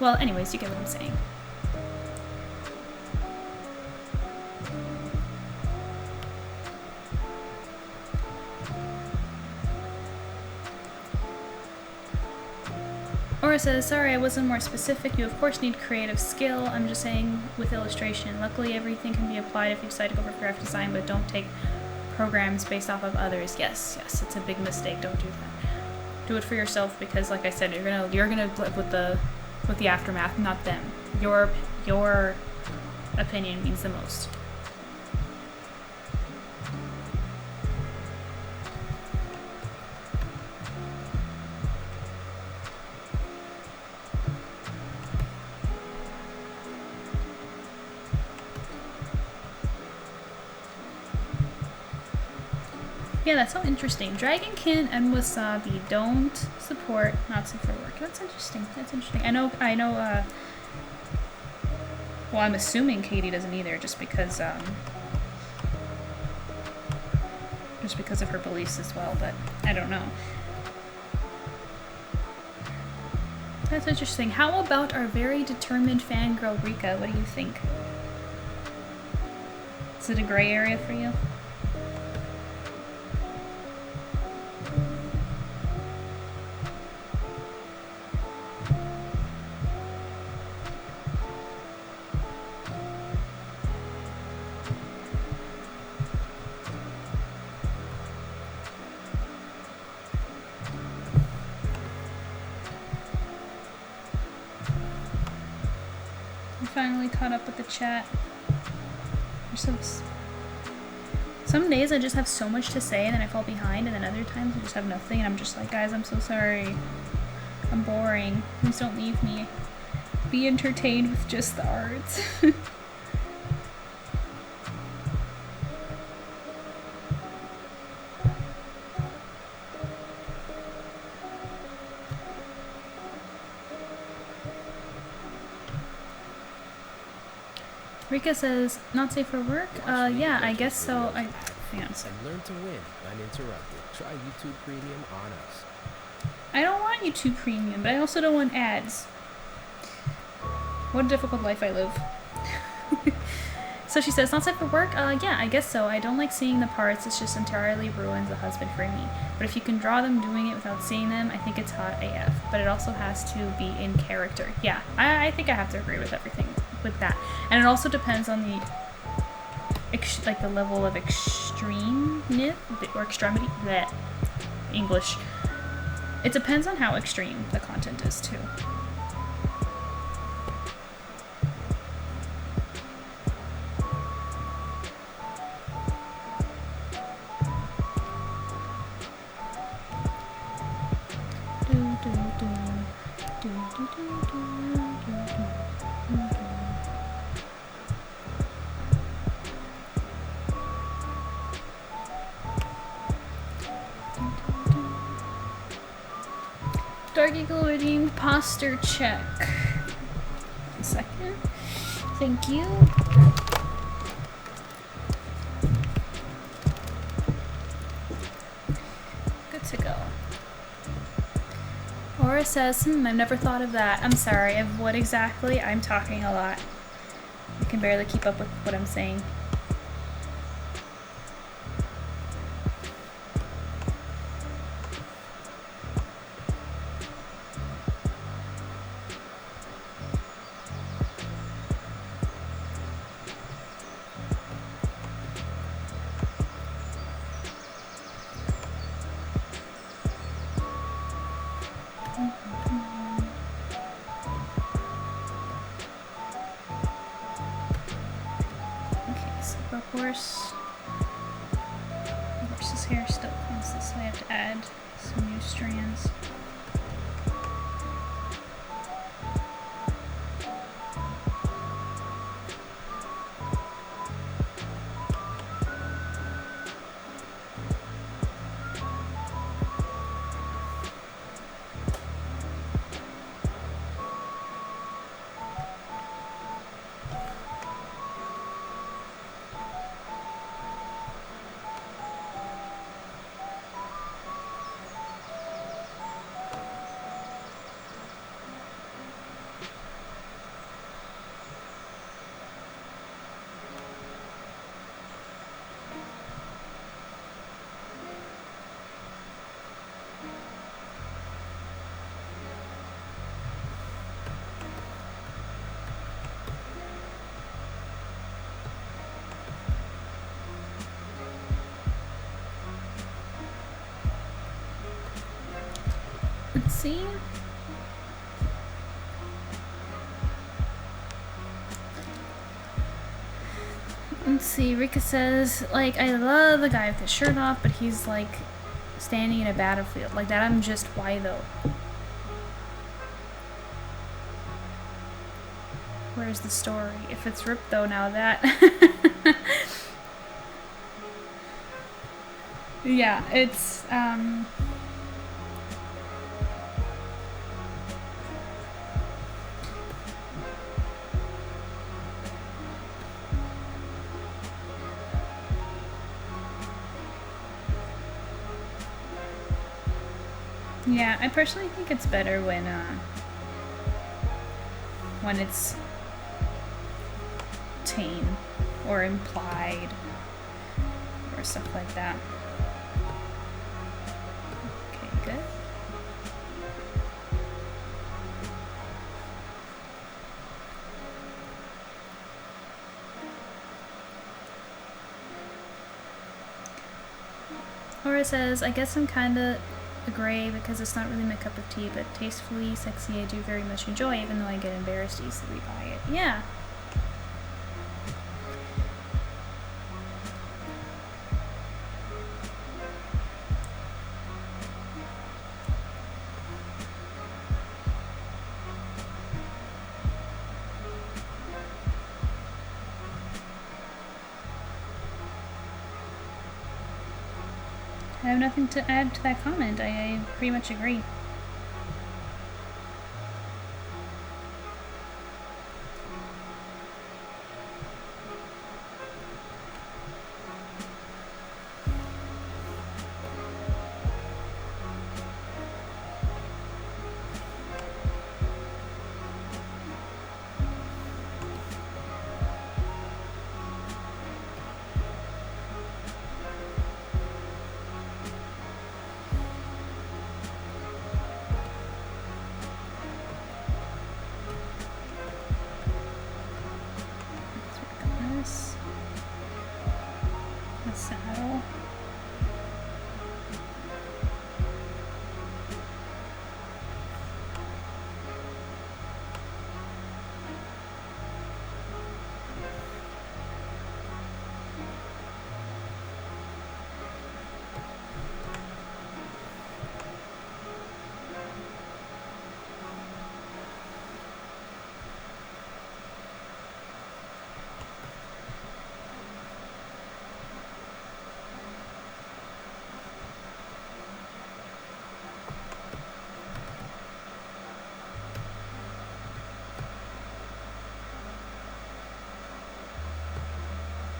Well, anyways, you get what I'm saying. Aura says, sorry I wasn't more specific. You of course need creative skill. I'm just saying with illustration. Luckily everything can be applied if you decide to go for graphic design, but don't take programs based off of others. Yes, it's a big mistake. Don't do that. Do it for yourself, because like I said, you're gonna live with the aftermath, not them. Your opinion means the most. Yeah, that's so interesting. Dragonkin and Wasabi don't support not safe for work. That's interesting. That's interesting. I know, well, I'm assuming Katie doesn't either, just because of her beliefs as well, but I don't know. That's interesting. How about our very determined fangirl, Rika? What do you think? Is it a gray area for you? I finally caught up with the chat. Some days I just have so much to say and then I fall behind, and then other times I just have nothing and I'm just like, guys, I'm so sorry. I'm boring. Please don't leave me. Be entertained with just the arts. Rika says, not safe for work? Yeah, I guess so. Hang on a second. And learn to win uninterrupted. Try YouTube Premium on us. I don't want YouTube Premium, but I also don't want ads. What a difficult life I live. So she says, not safe for work? Yeah, I guess so. I don't like seeing the parts. It's just entirely ruins the husband for me. But if you can draw them doing it without seeing them, I think it's hot AF. But it also has to be in character. Yeah, I think I have to agree with everything with that. And it also depends on the the level of extremeness or extremity. Bleh. English. It depends on how extreme the content is too. Dark Eagle redeemed posture check. 1 second. Thank you. Good to go. Aura says, I've never thought of that. I'm sorry, of what exactly? I'm talking a lot. I can barely keep up with what I'm saying. Horse's hair still comes this way. I have to add some new strands. Let's see. Let's see, Rika says, like, I love the guy with his shirt off, but he's, like, standing in a battlefield. Like that, I'm just, why though? Where's the story? If it's ripped though, now that... Yeah, it's, yeah, I personally think it's better when it's tame or implied or stuff like that. Okay, good. Laura says, I guess I'm kinda a gray because it's not really my cup of tea, but tastefully sexy I do very much enjoy, even though I get embarrassed easily by it. Yeah. I have nothing to add to that comment. I pretty much agree. Saddle.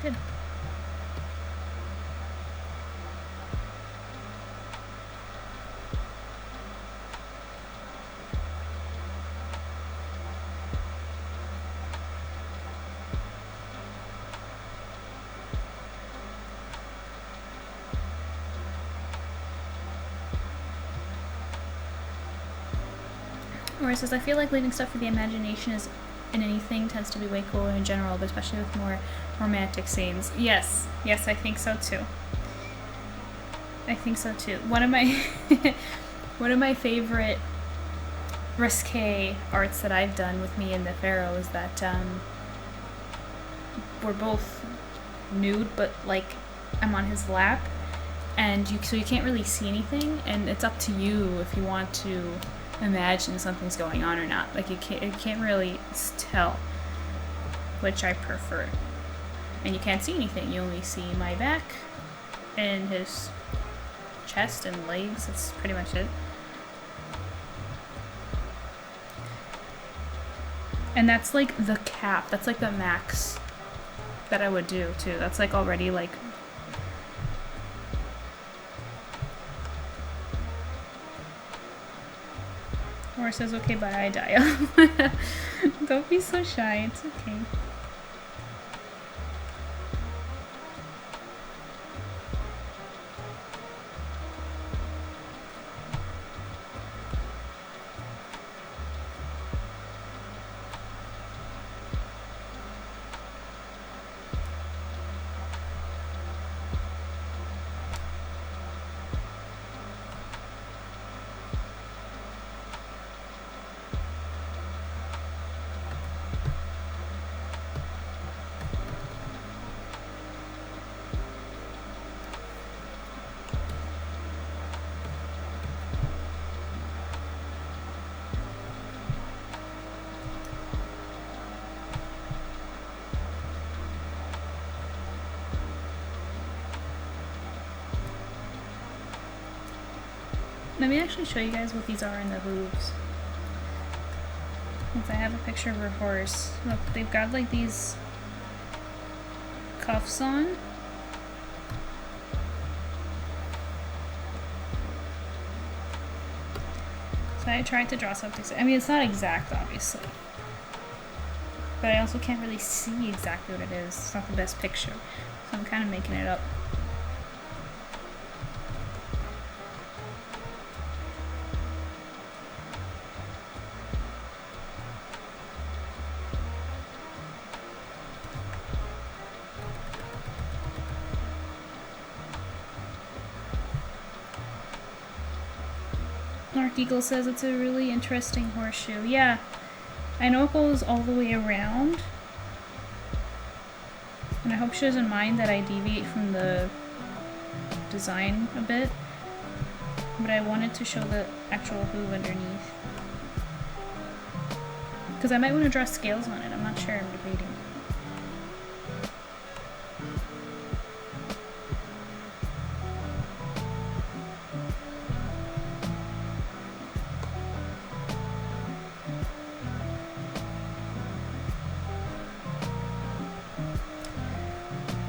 Good. Or it says, I feel like leaving stuff for the imagination is in anything tends to be way cooler in general, but especially with more romantic scenes. Yes, yes, I think so too. I think so too. One of my one of my favorite risque arts that I've done with me and the Pharaoh is that we're both nude, but like I'm on his lap, and so you can't really see anything, and it's up to you if you want to imagine something's going on or not. Like you can't really tell, which I prefer. And you can't see anything. You only see my back and his chest and legs. That's pretty much it. And that's like the cap. That's like the max that I would do too. That's like already like Or says, okay, bye, I die. Don't be so shy, it's okay. Let me actually show you guys what these are in the hooves. Since I have a picture of her horse. Look, they've got like these cuffs on. So I tried to draw something. I mean, it's not exact, obviously. But I also can't really see exactly what it is. It's not the best picture. So I'm kind of making it up. Mark Eagle says it's a really interesting horseshoe. Yeah, I know it goes all the way around. And I hope she doesn't mind that I deviate from the design a bit. But I wanted to show the actual hoof underneath. Because I might want to draw scales on it, I'm not sure, I'm debating.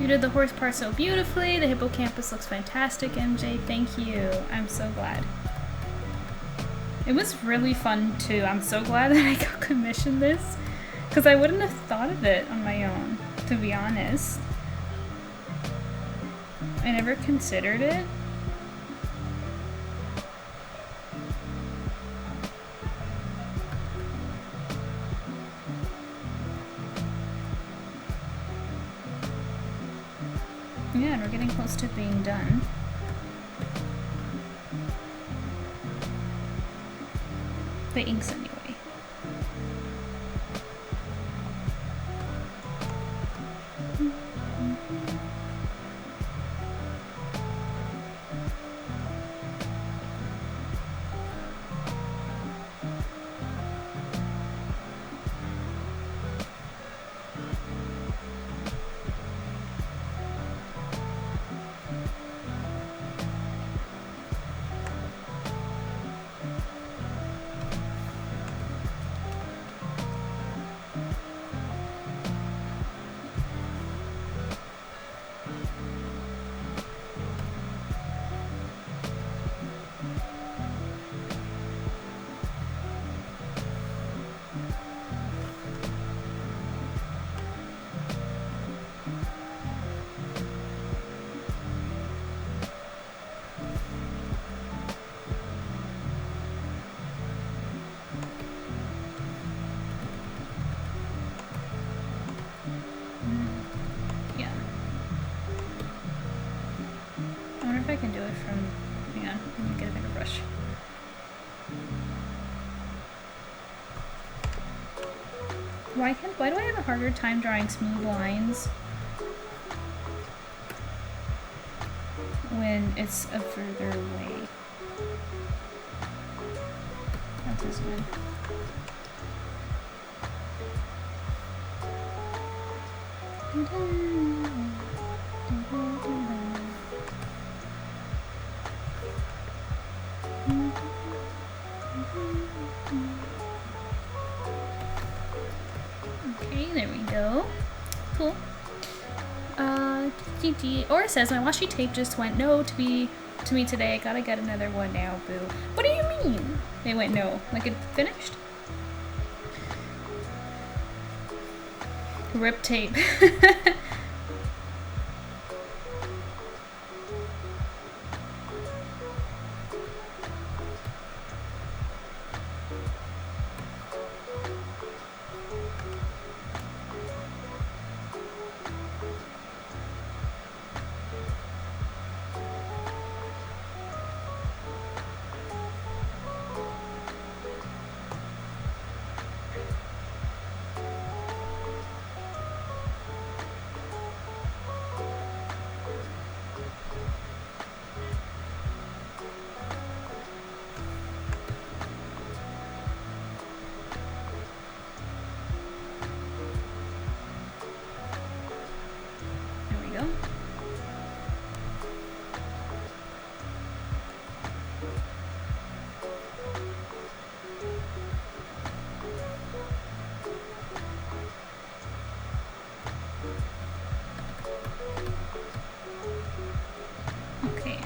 You did the horse part so beautifully. The hippocampus looks fantastic, MJ. Thank you. I'm so glad. It was really fun too. I'm so glad that I got commissioned this, because I wouldn't have thought of it on my own, to be honest. I never considered it. Yeah, and we're getting close to being done. The inks anyway. I can do it from, hang on, let me get a bigger brush. Why do I have a harder time drawing smooth lines when it's a further away? That's this one. Okay, there we go. Cool. Or it says my washi tape just went no to me today. I gotta get another one now, boo. What do you mean? They went no. Like it finished? Rip tape.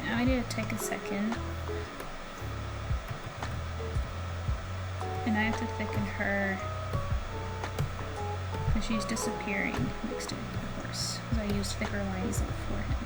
I need to take a second. And I have to thicken her because she's disappearing next to the horse. Because I used thicker lines on the forehead.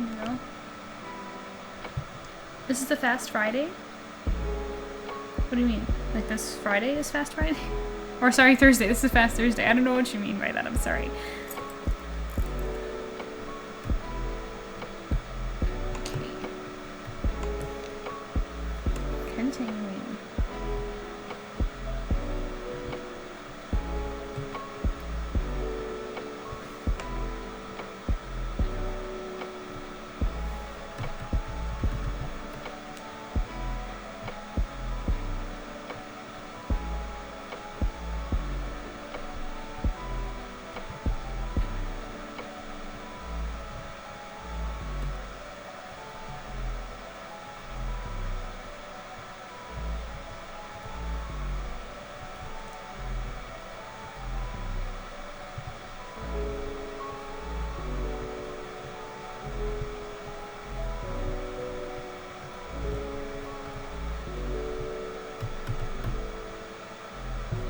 There you go. This is the Fast Friday? What do you mean? Like this Friday is Fast Friday? Or sorry, Thursday. This is Fast Thursday. I don't know what you mean by that. I'm sorry. Okay. Continuing.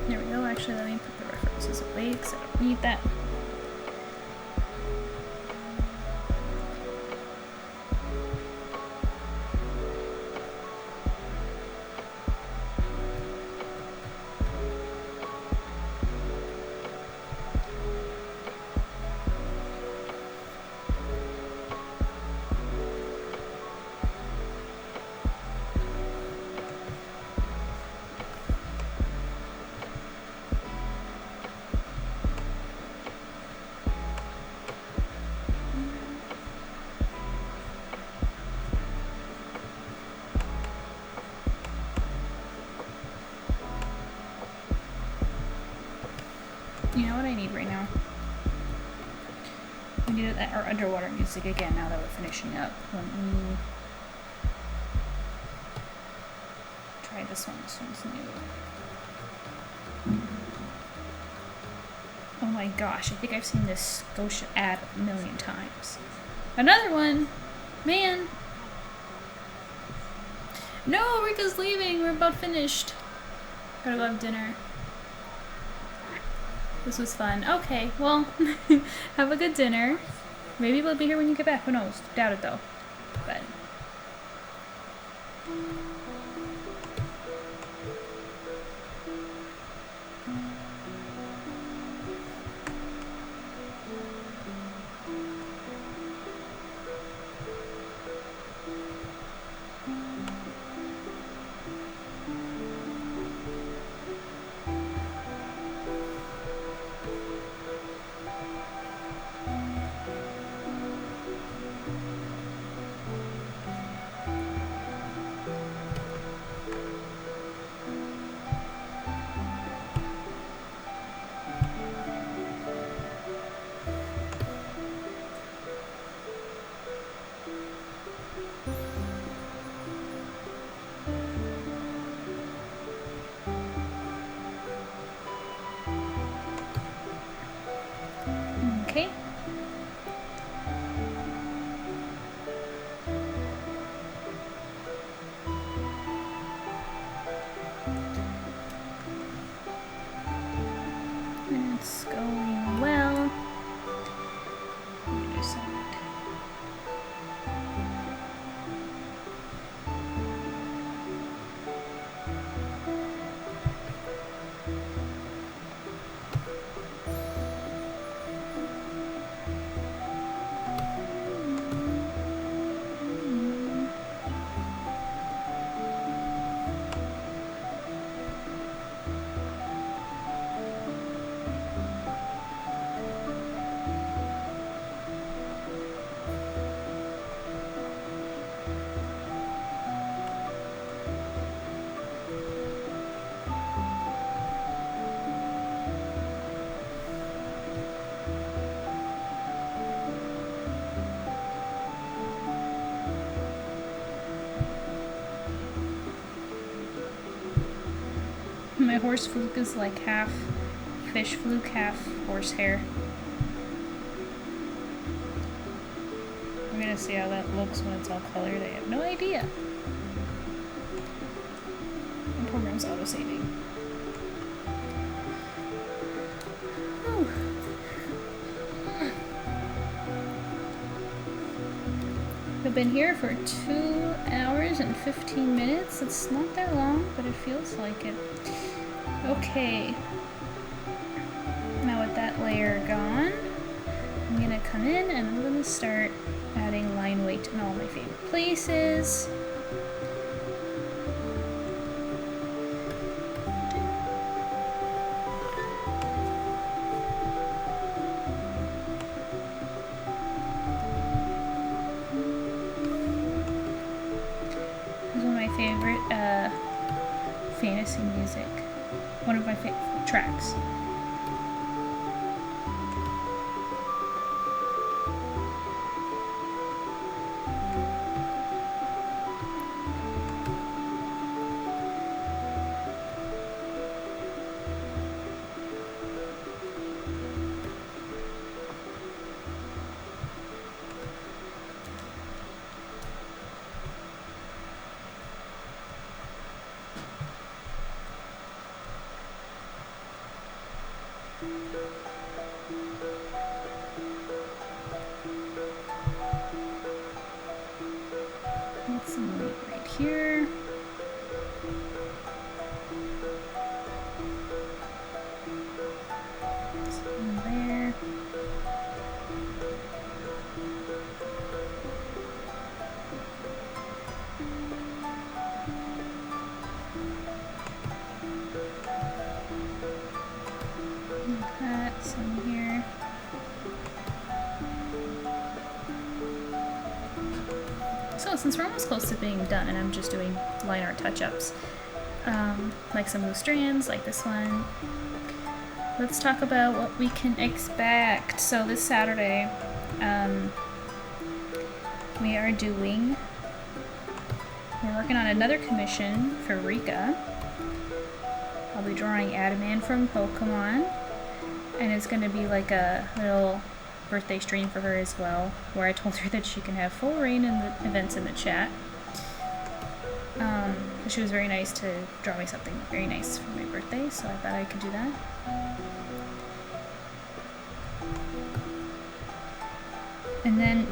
There we go. Actually, let me put the references away because I don't need that. You know what I need right now? We need our underwater music again now that we're finishing up. Let me try this one. This one's new. Oh my gosh, I think I've seen this Scotia ad a million times. Another one! Man! No, Rika's leaving! We're about finished. Gotta go have dinner. This was fun. Okay, well, have a good dinner. Maybe we'll be here when you get back. Who knows? Doubt it though. But okay. It's going well. Let me do some. My horse fluke is like half fish fluke, half horsehair. We're gonna see how that looks when it's all colored. I have no idea. The program's auto-saving. I've been here for 2 hours and 15 minutes. It's not that long, but it feels like it. Okay. Now with that layer gone, I'm gonna come in and I'm gonna start adding line weight in all my favorite places. Favorite fantasy music. One of my favorite tracks. Some weight right here. Some there. That, some here. So since we're almost close to being done and I'm just doing line art touch-ups, like some of the strands, like this one, let's talk about what we can expect. So this Saturday, we're working on another commission for Rika. I'll be drawing Adaman from Pokemon, and it's going to be like a little birthday stream for her as well, where I told her that she can have full reign in the events in the chat. She was very nice to draw me something very nice for my birthday, so I thought I could do that. And then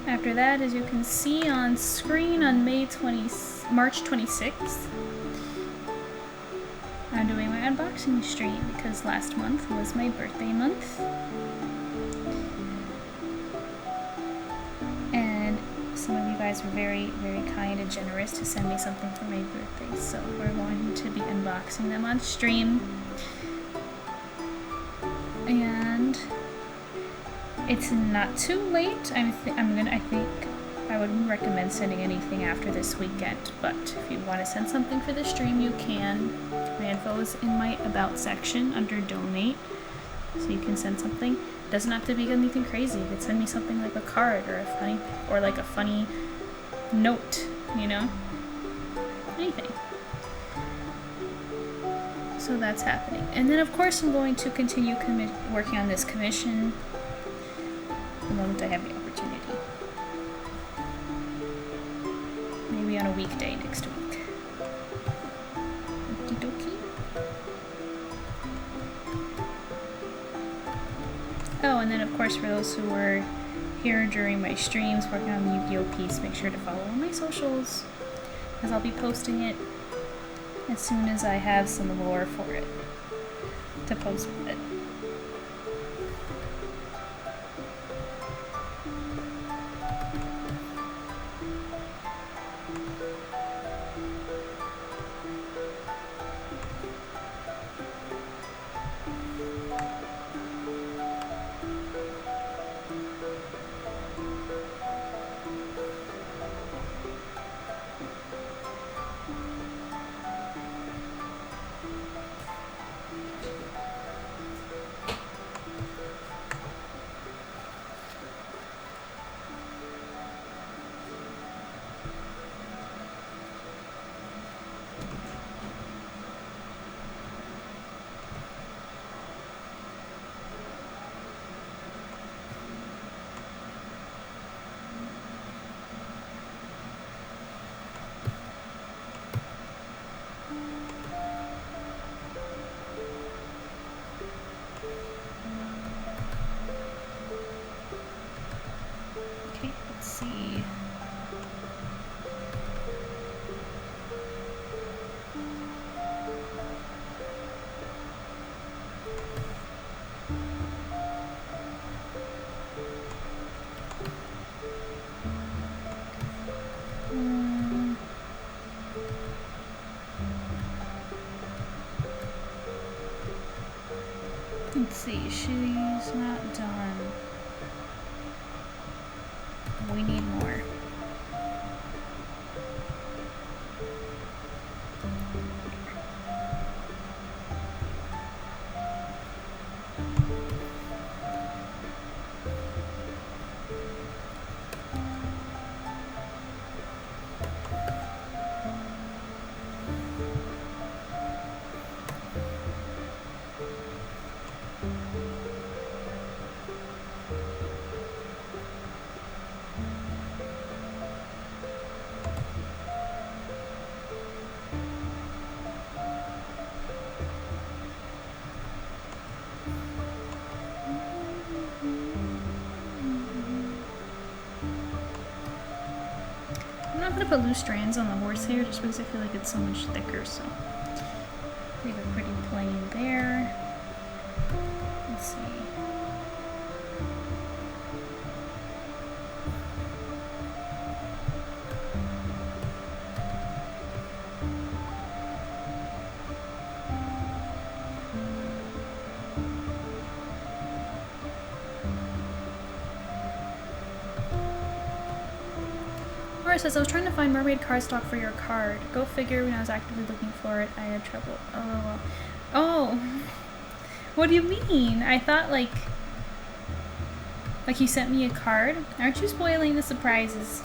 after that, as you can see on screen, on March 26th, I'm doing my unboxing stream because last month was my birthday month. And some of you guys were very, very kind and generous to send me something for my birthday, so we're going to be unboxing them on stream. And it's not too late. I think I wouldn't recommend sending anything after this weekend, but if you want to send something for the stream, you can. My info is in my About section under Donate, so you can send something. It doesn't have to be anything crazy. You could send me something like a card or a funny note, you know? Anything. So that's happening. And then of course I'm going to continue working on this commission the moment I have the opportunity. Maybe on a weekday next week. Okie dokie. Oh, and then of course for those who were here during my streams working on the Yu-Gi-Oh piece, make sure to follow my socials, as I'll be posting it as soon as I have some lore for it to post with it. Let's see, she's not done. We need more. I'm not gonna put loose strands on the horsehair just because I feel like it's so much thicker, so leave it pretty plain there. Let's see. Laura says, I was trying to find mermaid cardstock for your card. Go figure, when I was actively looking for it, I had trouble. Oh, oh. What do you mean? I thought like you sent me a card? Aren't you spoiling the surprises?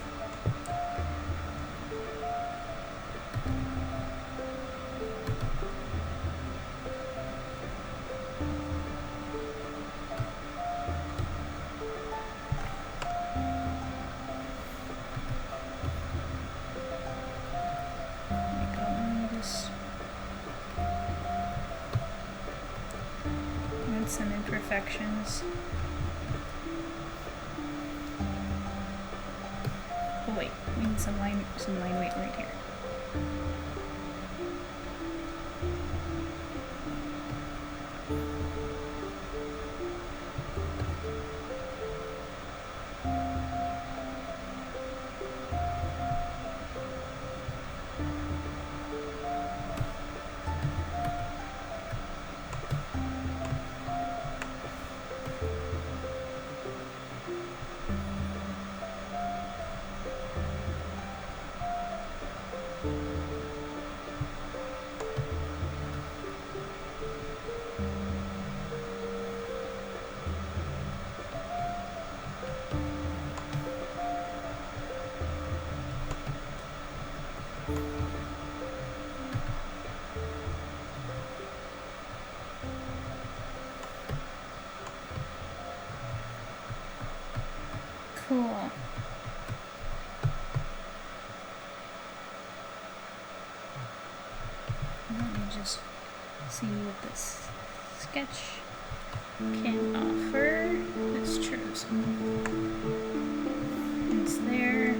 Some imperfections. Oh wait, we need some line weight right here. Cool. Let me just see what this sketch can offer. Let's choose. It's there.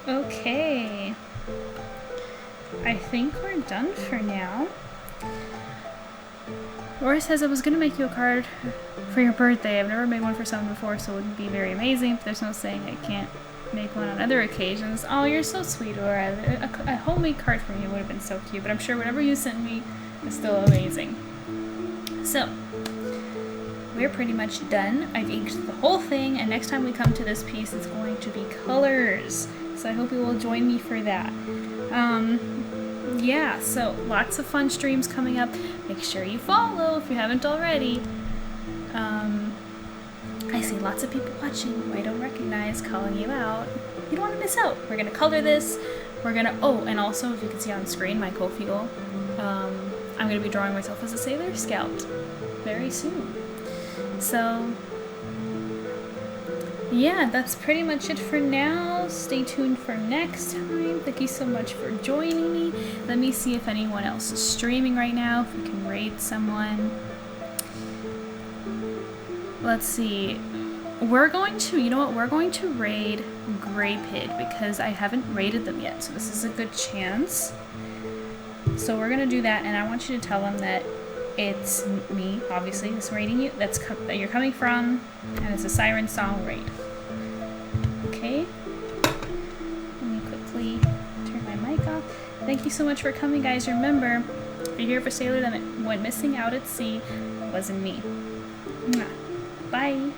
Okay, I think we're done for now. Laura says, I was going to make you a card for your birthday. I've never made one for someone before, so it would be very amazing, but there's no saying I can't make one on other occasions. Oh, you're so sweet, Laura. A homemade card from you would have been so cute, but I'm sure whatever you sent me is still amazing. So, we're pretty much done. I've inked the whole thing, and next time we come to this piece, it's going to be colors. So I hope you will join me for that. Yeah, so lots of fun streams coming up. Make sure you follow if you haven't already. I see lots of people watching who I don't recognize, calling you out. You don't want to miss out. We're going to color this. We're going to, oh, and also if you can see on screen, my Ko-fi goal. I'm going to be drawing myself as a Sailor Scout very soon. So, yeah, that's pretty much it for now. Stay tuned for next time. Thank you so much for joining me. Let me see if anyone else is streaming right now, if we can raid someone. Let's see. We're going to, you know what, we're going to raid Grey Pig because I haven't raided them yet, so this is a good chance. So we're going to do that, and I want you to tell them that it's me, obviously, that's raiding you, that you're coming from, and it's a Siren Song raid. Okay? Let me quickly turn my mic off. Thank you so much for coming, guys. Remember, if you're here for Sailor, then it went missing out at sea wasn't me. Mwah. Bye!